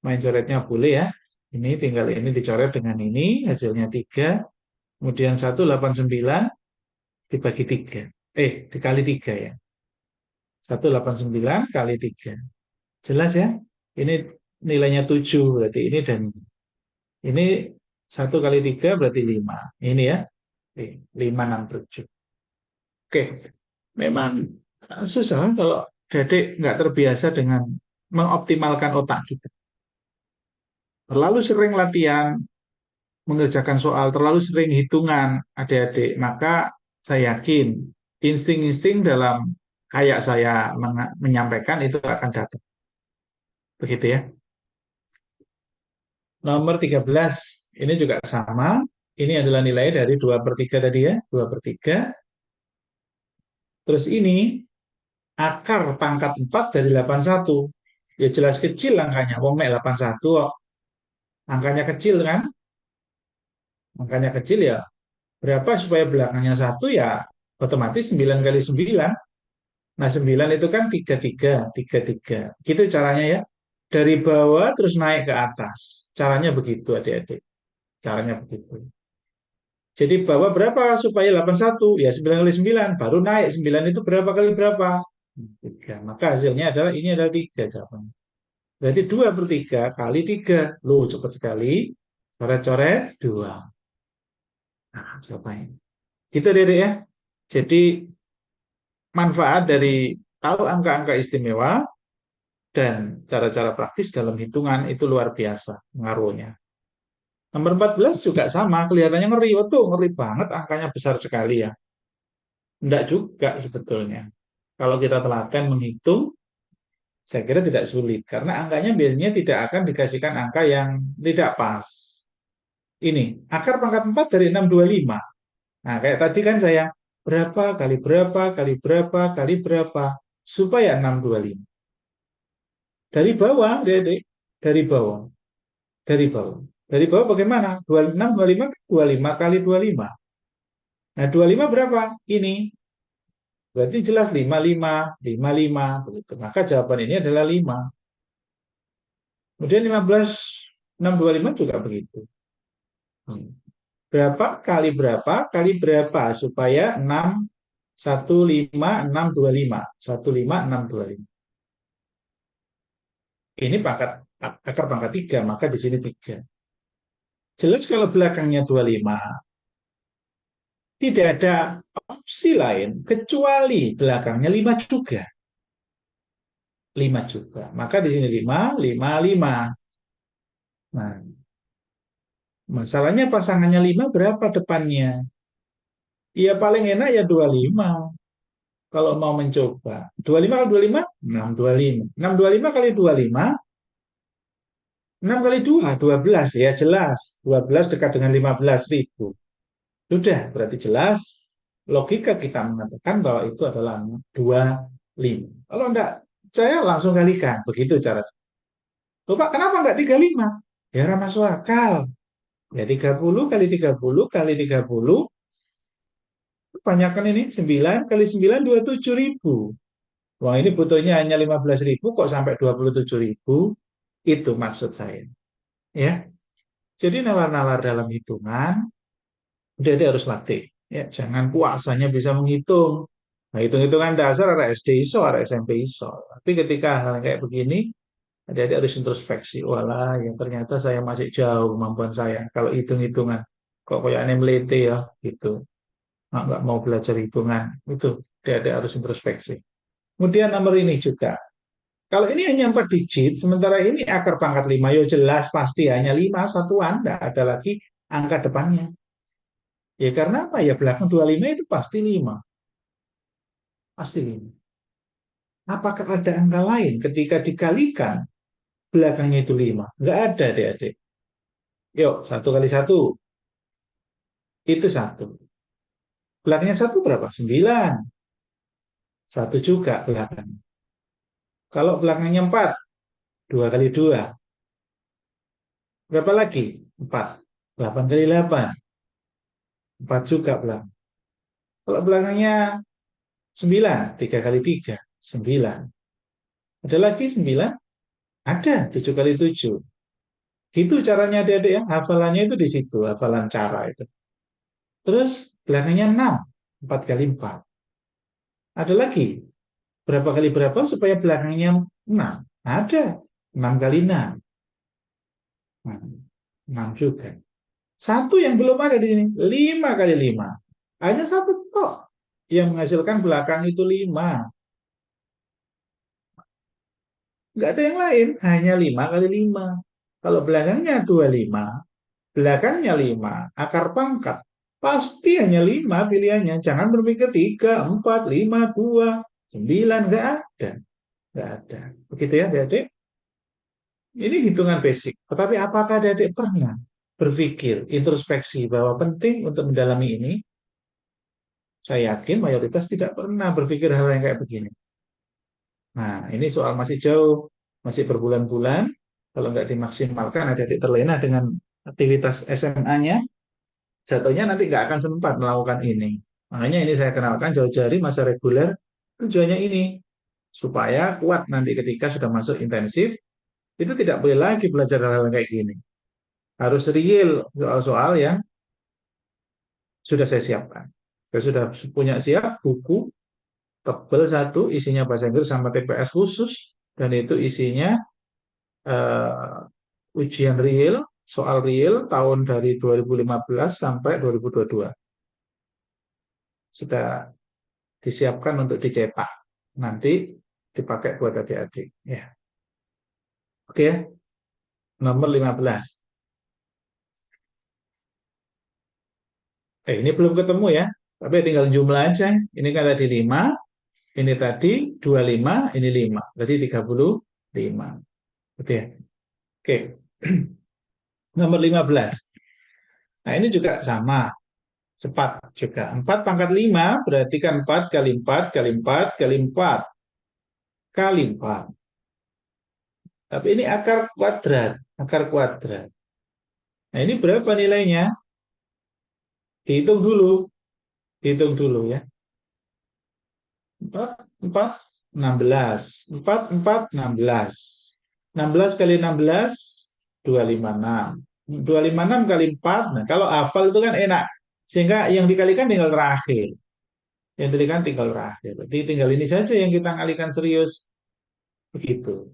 Main coretnya boleh ya. Ini tinggal ini dicoret dengan ini. Hasilnya 3. Kemudian 189 dibagi 3. Dikali 3 ya. 189 kali 3. Jelas ya? Ini nilainya 7 berarti ini dan ini 1 kali 3 berarti 5. Ini ya. 5, 6, 7. Oke. Memang susah kalau Dedek nggak terbiasa dengan mengoptimalkan otak kita. Terlalu sering latihan, mengerjakan soal, terlalu sering hitungan adik-adik, maka saya yakin insting-insting dalam kayak saya menyampaikan itu akan dapat. Begitu ya. Nomor 13, ini juga sama. Ini adalah nilai dari 2/3 tadi ya, 2/3. Terus ini akar pangkat 4 dari 81. Ya jelas kecil angkanya, wong mek 81 kok. Angkanya kecil kan? Angkanya kecil ya. Berapa supaya belakangnya 1 ya otomatis 9 kali 9. Nah, 9 itu kan 33, 33. Gitu caranya ya. Dari bawah terus naik ke atas. Caranya begitu adik-adik. Caranya begitu. Jadi bawah berapa supaya 81? Ya 9 kali 9. Baru naik 9 itu berapa kali berapa? 3. Maka hasilnya adalah ini adalah 3 jawabannya. Berarti 2/3 kali 3. Loh, cepat sekali. Coret-coret 2. Nah, jawabannya. Gitu deh ya. Jadi manfaat dari tahu angka-angka istimewa dan cara-cara praktis dalam hitungan itu luar biasa pengaruhnya. Nomor 14 juga sama, kelihatannya ngeri. Oh tuh, ngeri banget, angkanya besar sekali ya. Enggak juga sebetulnya. Kalau kita telaten menghitung, saya kira tidak sulit. Karena angkanya biasanya tidak akan dikasihkan angka yang tidak pas. Ini, akar pangkat 4 dari 625. Nah, kayak tadi kan saya, berapa kali berapa kali berapa kali berapa, supaya 625. Dari bawah, Dek. Dari bawah. Dari bawah. Dari bawah bagaimana? 26, 25, 25 kali 25. Nah, 25 berapa? Ini. Berarti jelas 55, 55. Begitu. Maka jawaban ini adalah 5. Kemudian 15, 625 juga begitu. Berapa kali berapa supaya 6, 15, 625. 15, 625. Ini pangkat akar pangkat 3, maka di sini 3. Jelas kalau belakangnya 25, tidak ada opsi lain kecuali belakangnya 5 juga. 5 juga. Maka di sini 5, 5, 5. Nah, masalahnya pasangannya 5 berapa depannya? Ya paling enak ya 25. Kalau mau mencoba, 25 kali 25, 625. 625 kali 25, 6 kali 2, 12. Ya jelas, 12 dekat dengan 15.000. Sudah, berarti jelas logika kita mengatakan bahwa itu adalah 25. Kalau enggak saya langsung kalikan. Begitu cara. Loh, Pak, kenapa enggak 35? Ya, masuk akal. Ya, 30 kali 30 kali 30, kebanyakan ini 9 kali 9, 27.000. Wah, ini butuhnya hanya 15.000 kok sampai 27.000. Itu maksud saya. Ya, jadi nalar-nalar dalam hitungan, dia harus latih. Ya, jangan puasanya bisa menghitung. Nah, hitung-hitungan dasar ada SD ISO, ada SMP ISO. Tapi ketika hal kayak begini, adik-adik harus introspeksi. Walah, ya ternyata saya masih jauh kemampuan saya. Kalau hitung-hitungan, kok kayak aneh melete ya, gitu. Nggak mau belajar hitungan. Itu, adik-adik harus introspeksi. Kemudian nomor ini juga. Kalau ini hanya 4 digit, sementara ini akar pangkat 5, ya jelas pasti hanya 5 satuan, tidak ada lagi angka depannya. Ya karena apa? Ya belakang 25 itu pasti 5. Pasti 5. Apakah ada angka lain ketika dikalikan belakangnya itu 5? Nggak ada, adik-adik. Yuk, 1 kali 1, itu 1. Belakangnya 1 berapa? 9. 1 juga belakang. Kalau belakangnya 4, 2 kali 2. Berapa lagi? 4. 8 kali 8. 4 juga belakang. Kalau belakangnya 9, 3 kali 3, 9. Ada lagi 9? Ada, 7 kali 7. Gitu caranya adik-adik ya. Hafalannya itu di situ, hafalan cara itu. Terus belakangnya 6, 4 kali 4. Ada lagi, berapa kali berapa supaya belakangnya 6? Ada, 6 kali 6. Nah, 6 juga. Satu yang belum ada di sini, 5 kali 5. Hanya satu kok yang menghasilkan belakang itu 5. Nggak ada yang lain, hanya 5 kali 5. Kalau belakangnya 25, belakangnya 5, akar pangkat, pasti hanya 5 pilihannya. Jangan berpikir 3, 4, 5, 2, 9, nggak ada. Nggak ada. Begitu ya, adik-adik? Ini hitungan basic. Tetapi apakah adik-adik pernah berpikir, introspeksi bahwa penting untuk mendalami ini? Saya yakin mayoritas tidak pernah berpikir hal yang kayak begini. Nah, ini soal masih jauh, masih berbulan-bulan. Kalau nggak dimaksimalkan, adik-adik terlena dengan aktivitas SMA-nya, jatuhnya nanti nggak akan sempat melakukan ini. Makanya ini saya kenalkan jauh-jauh hari masa reguler, tujuannya ini, supaya kuat nanti ketika sudah masuk intensif, itu tidak boleh lagi belajar hal-hal kayak gini. Harus real soal-soal yang sudah saya siapkan. Saya sudah punya siap buku tebel satu, isinya bahasa Inggris sama TPS khusus, dan itu isinya ujian real, soal real tahun dari 2015 sampai 2022. Sudah disiapkan untuk dicetak. Nanti dipakai buat adik-adik. Ya. Oke, ya. Nomor 15. Ini belum ketemu ya. Tapi tinggal jumlah aja. Ini kan tadi 5, ini tadi 25, ini 5. Berarti 35. Oke. Oke. Nomor 15. Nah, ini juga sama. Cepat juga. 4 pangkat 5 berarti kan 4 kali 4 kali 4 kali 4 kali 4. Tapi ini akar kuadrat. Akar kuadrat. Nah, ini berapa nilainya? Dihitung dulu. Hitung dulu ya. 4, 4, 16. 4, 4, 16. 16 kali 16, 256. 256 kali 4. Nah, kalau hafal itu kan enak. Sehingga yang dikalikan tinggal terakhir. Yang dikalikan tinggal terakhir. Jadi tinggal ini saja yang kita kalikan serius. Begitu.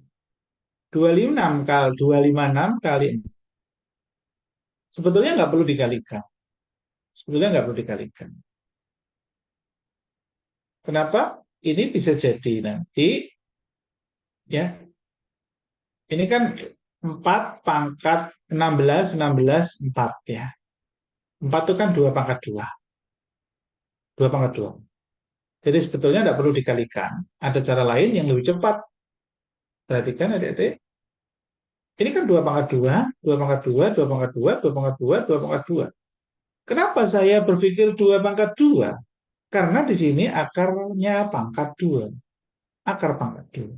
256 kali 256 kali. Sebetulnya nggak perlu dikalikan. Sebetulnya nggak perlu dikalikan. Kenapa? Ini bisa jadi nanti ya. Ini kan 4 pangkat 16 16 4 ya. 4 itu kan 2 pangkat 2. 2 pangkat 2. Jadi sebetulnya tidak perlu dikalikan. Ada cara lain yang lebih cepat. Perhatikan adik-adik. Ini kan 2 pangkat 2, 2 pangkat 2, 2 pangkat 2, 2 pangkat 2, 2 pangkat 2. Kenapa saya berpikir 2 pangkat 2? Karena di sini akarnya pangkat 2. Akar pangkat 2.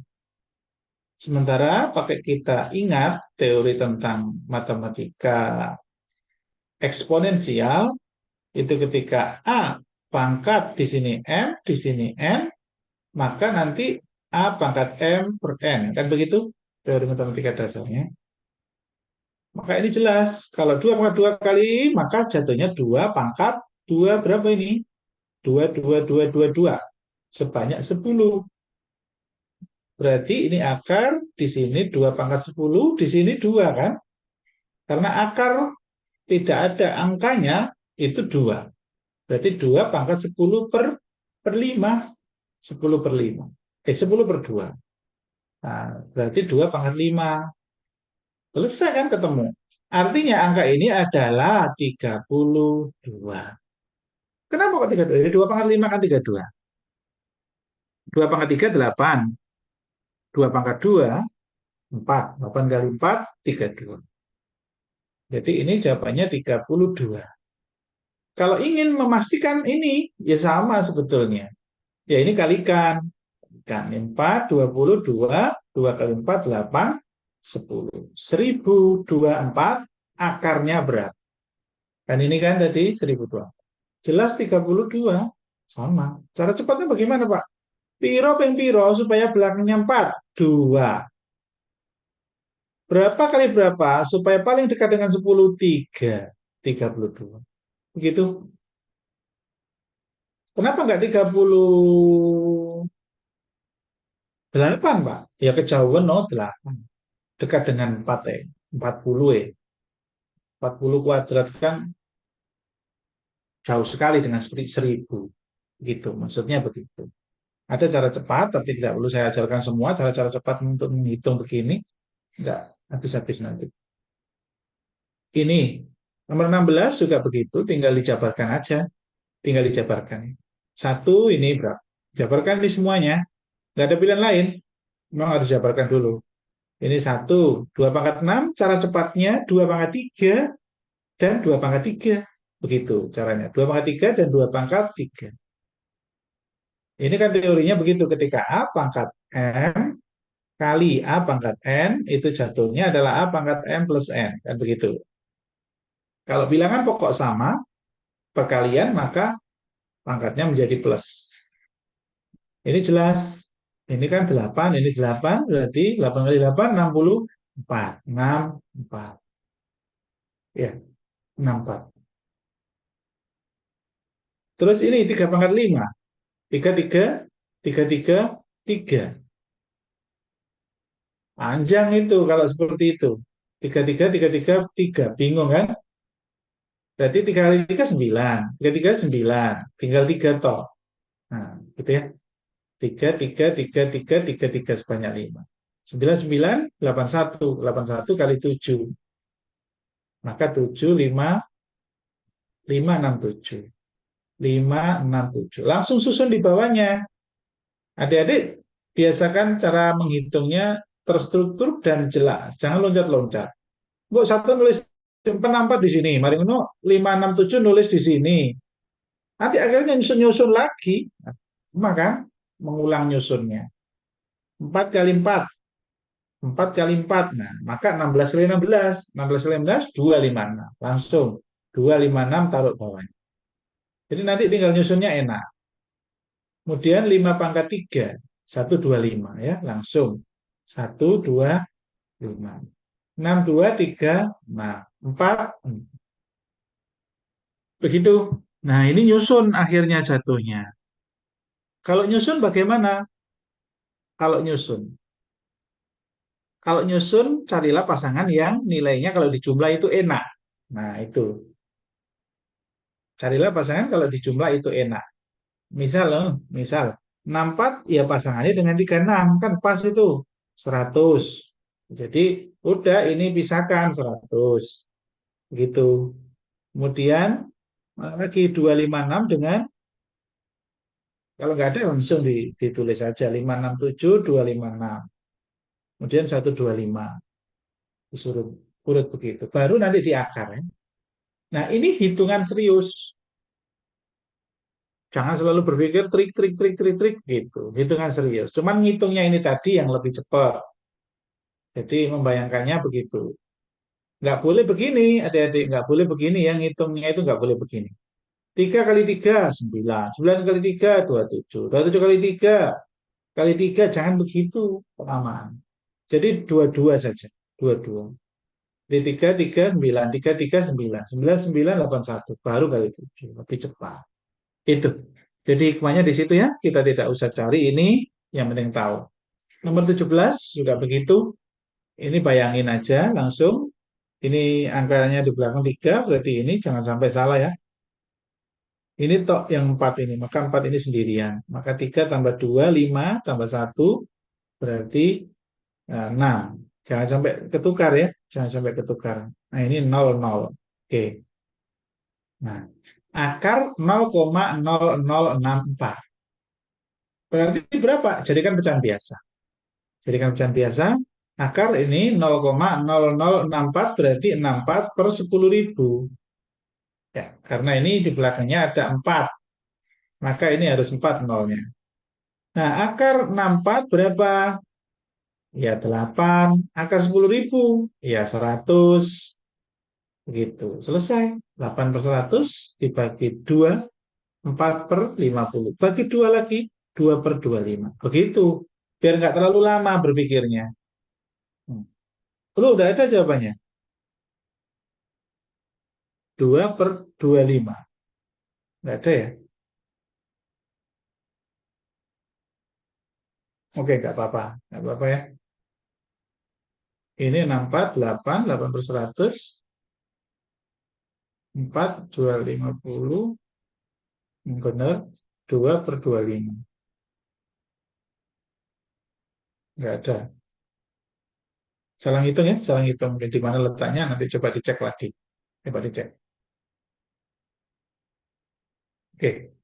Sementara pakai kita ingat teori tentang matematika eksponensial, itu ketika A pangkat di sini M, di sini N, maka nanti A pangkat M per N. Kan begitu teori matematika dasarnya. Maka ini jelas, kalau 2 pangkat 2 kali, maka jatuhnya 2 pangkat 2 berapa ini? 2, 2, 2, 2, 2. Sebanyak 10. Berarti ini akar, di sini 2 pangkat 10, di sini 2 kan? Karena akar tidak ada angkanya, itu 2. Berarti 2 pangkat 10 per 5. 10 per 5. 10 per 2. Nah, berarti 2 pangkat 5. Selesai kan ketemu. Artinya angka ini adalah 32. Kenapa kok 32? Jadi 2 pangkat 5 kan 32. 2 pangkat 3, 8. 2 pangkat 2, 4. 8 kali 4, 32. Jadi ini jawabannya 32. Kalau ingin memastikan ini, ya sama sebetulnya. Ya ini kalikan. Kalikan 4, 22, 2 kali 4, 8, 10. 1024 akarnya berapa? Kan ini kan tadi 1002. Jelas 32. Sama. Cara cepatnya bagaimana, Pak? Piro ping piro supaya belakangnya 4? 2. Berapa kali berapa supaya paling dekat dengan 10? 3. 32. Begitu. Kenapa enggak 38, Pak? Ya kejauhan, no, 8. Dekat dengan 4, 40, 40 kuadrat kan jauh sekali dengan 1000. Gitu, maksudnya begitu. Ada cara cepat, tapi tidak perlu saya ajarkan semua cara-cara cepat untuk menghitung begini. Enggak habis-habis nanti. Ini nomor 16 juga begitu, tinggal dijabarkan aja. Tinggal dijabarkan. Satu ini berapa? Jabarkan di semuanya. Nggak ada pilihan lain. Memang harus jabarkan dulu. Ini 1, 2 pangkat 6, cara cepatnya 2 pangkat 3 dan 2 pangkat 3. Begitu caranya. 2 pangkat 3 dan 2 pangkat 3. Ini kan teorinya begitu. Ketika A pangkat M kali A pangkat N, itu jatuhnya adalah A pangkat M plus N. Kan begitu. Kalau bilangan pokok sama, perkalian, maka pangkatnya menjadi plus. Ini jelas. Ini kan 8, ini 8, berarti 8 kali 8, 64. 64. Ya, 64. Terus ini 3 pangkat 5. 3, 3, 3, 3, 3. Panjang itu kalau seperti itu. 3, 3, 3, 3, 3. Bingung kan? Berarti 3 kali 3, 9. 3, 3, 9. Tinggal 3 toh. Nah, gitu ya. 3, 3, 3, 3, 3, 3 sebanyak 5. 9, 9, 8, 1. 8, 1 kali 7. Maka 7, 5, 5, 6, 7. 5, 6, 7. Langsung susun di bawahnya. Adik-adik, biasakan cara menghitungnya terstruktur dan jelas. Jangan loncat-loncat. Kok satu nulis penampat di sini, mari ngono 5, 6, 7 nulis di sini. Nanti akhirnya nyusun-nyusun lagi. Maka mengulang nyusunnya. 4 kali 4. 4 kali 4. Nah, maka 16 kali 16. 16 kali 16, 256. Langsung. 256 taruh bawahnya. Jadi nanti tinggal nyusunnya enak. Kemudian 5 pangkat 3. 125 ya. Langsung. 125. 6, 2, 3. Nah, 4. Begitu. Nah, ini nyusun akhirnya jatuhnya. Kalau nyusun bagaimana? Kalau nyusun. Kalau nyusun, carilah pasangan yang nilainya kalau dijumlah itu enak. Nah, itu. Carilah pasangan kalau dijumlah itu enak. Misal, misal 64 ya pasangannya dengan 36 kan pas itu 100. Jadi udah ini pisahkan 100. Gitu. Kemudian lagi 256 dengan Kalau nggak ada langsung ditulis aja 567 256. Kemudian 125 disuruh urut begitu. Baru nanti diakar ya. Nah, ini hitungan serius. Jangan selalu berpikir trik, trik, trik, trik, trik gitu. Hitungan serius. Cuman ngitungnya ini tadi yang lebih cepat. Jadi membayangkannya begitu. Nggak boleh begini, adik-adik. Nggak boleh begini. Yang ngitungnya itu nggak boleh begini. 3 kali 3, 9. 9 kali 3, 27. 27 kali 3, kali 3. Jangan begitu, pemahaman. Jadi dua-dua saja. Dua-dua. Di 3, 3, 9. 3, 3, 9. 9, 9, 8, 1. Baru kali 7. Lebih cepat. Itu. Jadi hikmahnya di situ ya. Kita tidak usah cari ini. Yang penting tahu. Nomor 17 juga begitu. Ini bayangin aja langsung. Ini angkanya di belakang 3. Berarti ini jangan sampai salah ya. Ini tok yang 4 ini. Maka 4 ini sendirian. Maka 3 tambah 2, 5. Tambah 1. Berarti 6. Jangan sampai ketukar ya. Jangan sampai ketukar. Nah ini 0, 0. Oke. Nah, akar 0,0064. Berarti berapa? Jadikan pecahan biasa. Jadikan pecahan biasa. Akar ini 0,0064 berarti 64 per 10.000. Ya, karena ini di belakangnya ada 4. Maka ini harus 4 nolnya. Nah, akar 64 berapa? Ya, 8. Akar 10.000? Ya, 100. Begitu. Selesai. 8 per 100 dibagi 2. 4 per 50. Bagi 2 lagi. 2 per 25. Begitu. Biar nggak terlalu lama berpikirnya. Hmm. Lu udah ada jawabannya? 2 per 25. Nggak ada ya? Oke, nggak apa-apa. Nggak apa-apa ya. Ini 64, 8, 8 per 100, 4, 250, benar, 2 per 25. Nggak ada. Salah hitung ya, salah hitung. Di mana letaknya, nanti coba dicek lagi. Coba dicek. Oke.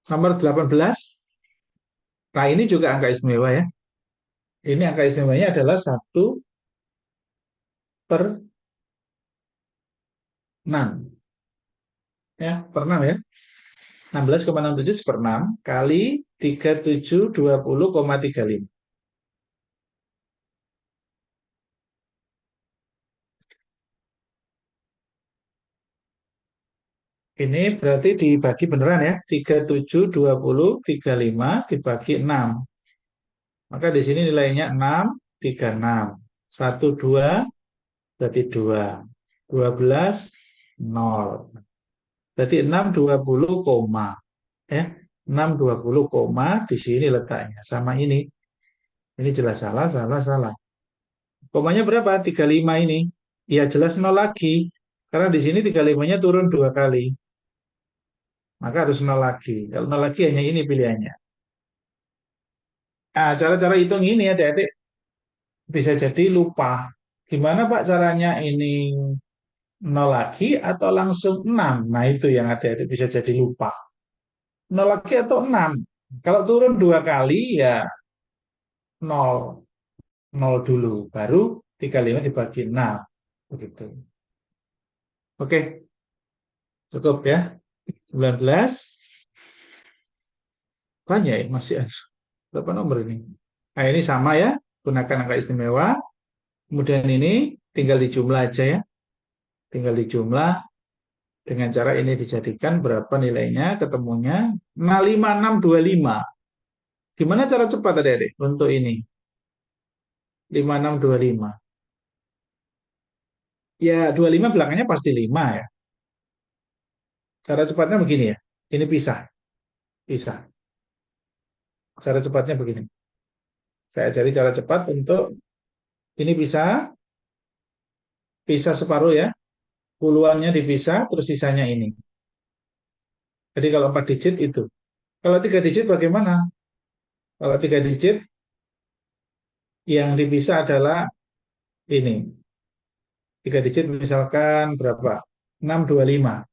Nomor 18. Nah, ini juga angka istimewa ya. Ini angka istimewanya adalah 1/6. Ya, per 6 ya. 16,67 per 6 kali 3720,35. Ini berarti dibagi beneran ya. 3720,35 dibagi 6. Maka di sini nilainya 6, 36. 1, 2 berarti 2. 12, 0. Berarti 620 koma. Ya, 620 koma di sini letaknya. Sama ini. Ini jelas salah, salah, salah. Komanya berapa? 35 ini. Ya jelas 0 lagi. Karena di sini 35-nya turun 2 kali. Maka harus 0 lagi. Kalau 0 lagi hanya ini pilihannya. Nah, cara-cara hitung ini adik-adik bisa jadi lupa. Gimana Pak caranya ini 0 lagi atau langsung 6? Nah, itu yang adik-adik bisa jadi lupa. 0 lagi atau 6? Kalau turun 2 kali ya 0. 0 dulu. Baru 35 dibagi 6. Begitu. Oke, cukup ya. 19. Banyak ya, masih ada. Berapa nomor ini? Nah, ini sama ya. Gunakan angka istimewa. Kemudian ini tinggal dijumlah aja ya. Tinggal dijumlah dengan cara ini dijadikan berapa nilainya, ketemunya. Nah, 5625. Gimana cara cepat adik-adik untuk ini? 5625. Ya, 25 belakangnya pasti 5 ya. Cara cepatnya begini ya. Ini pisah. Pisah. Cara cepatnya begini. Saya cari cara cepat untuk ini bisa pisah separuh ya. Puluhannya dipisah, terus sisanya ini. Jadi kalau 4 digit itu. Kalau 3 digit bagaimana? Kalau 3 digit yang dipisah adalah ini. 3 digit misalkan berapa? 625.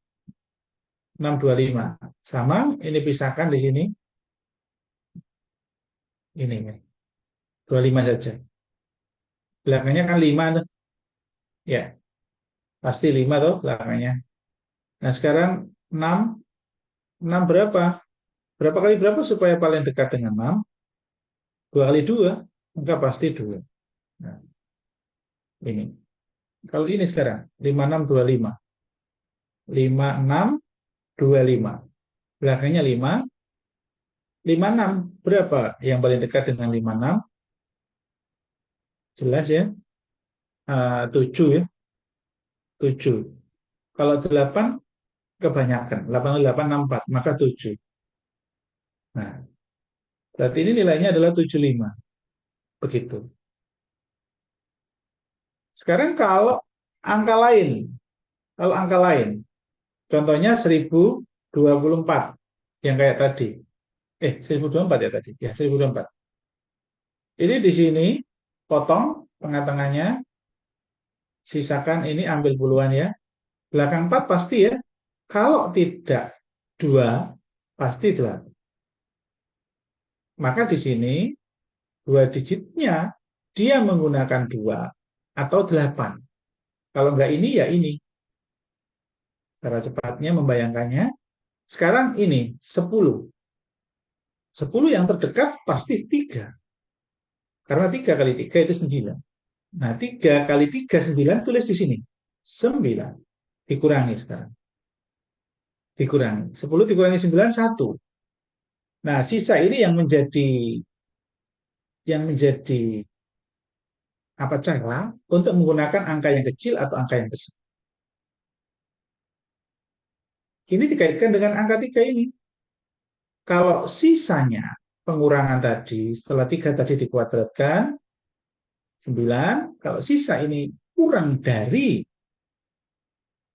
625. Sama, ini pisahkan di sini. Ini ya. 25 saja. Belakangnya kan 5 tuh. Ya, pasti 5 tuh belakangnya. Nah, sekarang 6. 6 berapa? Berapa kali berapa supaya paling dekat dengan 6? 2 kali 2, maka pasti 2. Nah, ini. Kalau ini sekarang, 5625. 5625. Belakangnya 5. 56 berapa yang paling dekat dengan 56? Jelas ya. 7 ya. 7. Kalau 8 kebanyakan. 8 kali 8, 64. Maka 7. Nah, berarti ini nilainya adalah 75. Begitu. Sekarang kalau angka lain. Kalau angka lain. Contohnya 1024. Yang kayak tadi. 1024 ya tadi. Ya, 1024. Ini di sini potong tengah-tengahnya, sisakan ini ambil puluhan ya. Belakang 4 pasti ya. Kalau tidak 2 pasti 8. Maka di sini 2 digitnya dia menggunakan 2 atau 8. Kalau enggak ini ya ini. Cara cepatnya membayangkannya. Sekarang ini 10. 10 yang terdekat pasti 3. Karena 3 kali 3 itu 9. Nah, 3 kali 3 9 tulis di sini. 9. Dikurangi sekarang. Dikurangi. 10 dikurangi 9, 1. Nah, sisa ini yang menjadi apa cara untuk menggunakan angka yang kecil atau angka yang besar. Ini dikaitkan dengan angka 3 ini. Kalau sisanya pengurangan tadi, setelah 3 tadi dikuadratkan, 9. Kalau sisa ini kurang dari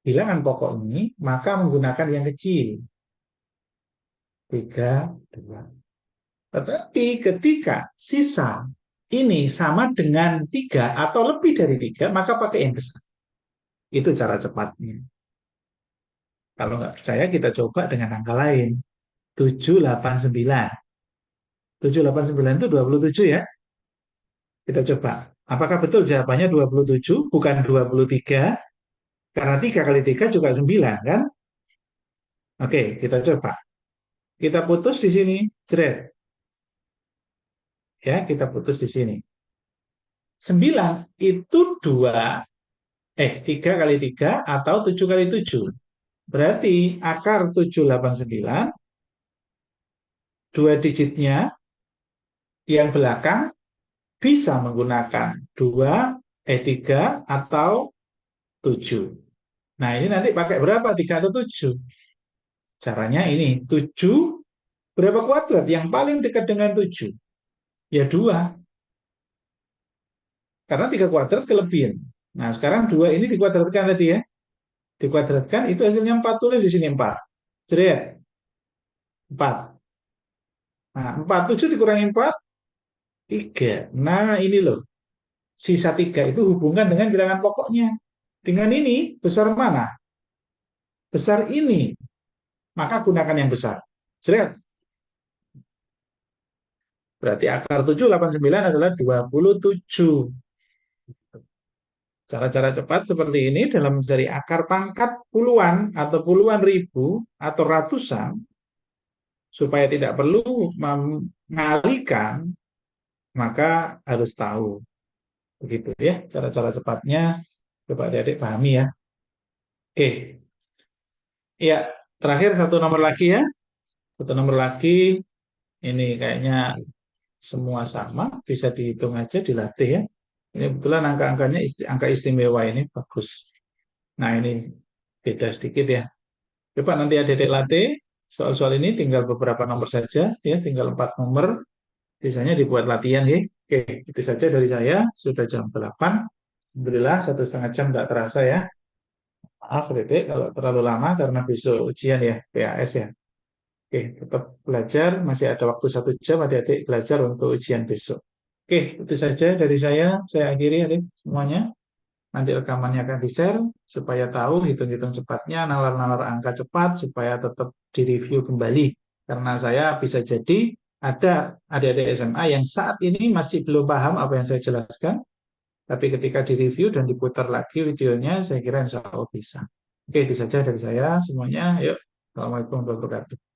bilangan pokok ini, maka menggunakan yang kecil. 3, 2. Tetapi ketika sisa ini sama dengan 3 atau lebih dari 3, maka pakai yang besar. Itu cara cepatnya. Kalau nggak percaya, kita coba dengan angka lain. 789. 789 itu 27 ya. Kita coba. Apakah betul jawabannya 27, bukan 23? Karena 3 kali 3 juga 9, kan? Oke, kita coba. Kita putus di sini. Jret. Ya, kita putus di sini. 9 itu 3 kali 3 atau 7 kali 7. Berarti akar 789, 2 digitnya yang belakang bisa menggunakan 3 atau 7. Nah, ini nanti pakai berapa? 3 atau 7? Caranya ini, 7 berapa kuadrat? Yang paling dekat dengan 7? Ya 2. Karena 3 kuadrat kelebihan. Nah, sekarang 2 ini dikuadratkan tadi ya. Dikuadratkan, itu hasilnya 4. Tulis di sini 4. Jeret. 4. Nah, 7 dikurangi 4, 3. Nah, ini loh. Sisa 3 itu hubungan dengan bilangan pokoknya. Dengan ini, besar mana? Besar ini. Maka gunakan yang besar. Jeret. Berarti akar 789 adalah 27. Cara-cara cepat seperti ini dalam mencari akar pangkat puluhan atau puluhan ribu atau ratusan, supaya tidak perlu mengalihkan, maka harus tahu. Begitu ya, cara-cara cepatnya. Coba adik-adik pahami ya. Oke, ya terakhir satu nomor lagi ya. Satu nomor lagi, ini kayaknya semua sama, bisa dihitung aja, dilatih ya. Ini kebetulan angka-angkanya angka istimewa ini bagus. Nah ini beda sedikit ya. Coba nanti adik-adik latih soal-soal ini, tinggal beberapa nomor saja ya, tinggal 4 nomor. Biasanya dibuat latihan ya. Oke, itu saja dari saya. Sudah jam 8. Alhamdulillah 1,5 jam tidak terasa ya. Maaf adik kalau terlalu lama karena besok ujian ya, PAS ya. Oke, tetap belajar. Masih ada waktu 1 jam adik-adik belajar untuk ujian besok. Oke, itu saja dari saya. Saya akhiri adik semuanya. nanti rekamannya akan di-share supaya tahu hitung-hitung cepatnya, nalar-nalar angka cepat supaya tetap direview kembali. Karena saya bisa jadi ada adik-adik SMA yang saat ini masih belum paham apa yang saya jelaskan, tapi ketika direview dan diputar lagi videonya, saya kira insya Allah bisa. Oke, itu saja dari saya semuanya. Yuk, Assalamualaikum warahmatullahi wabarakatuh.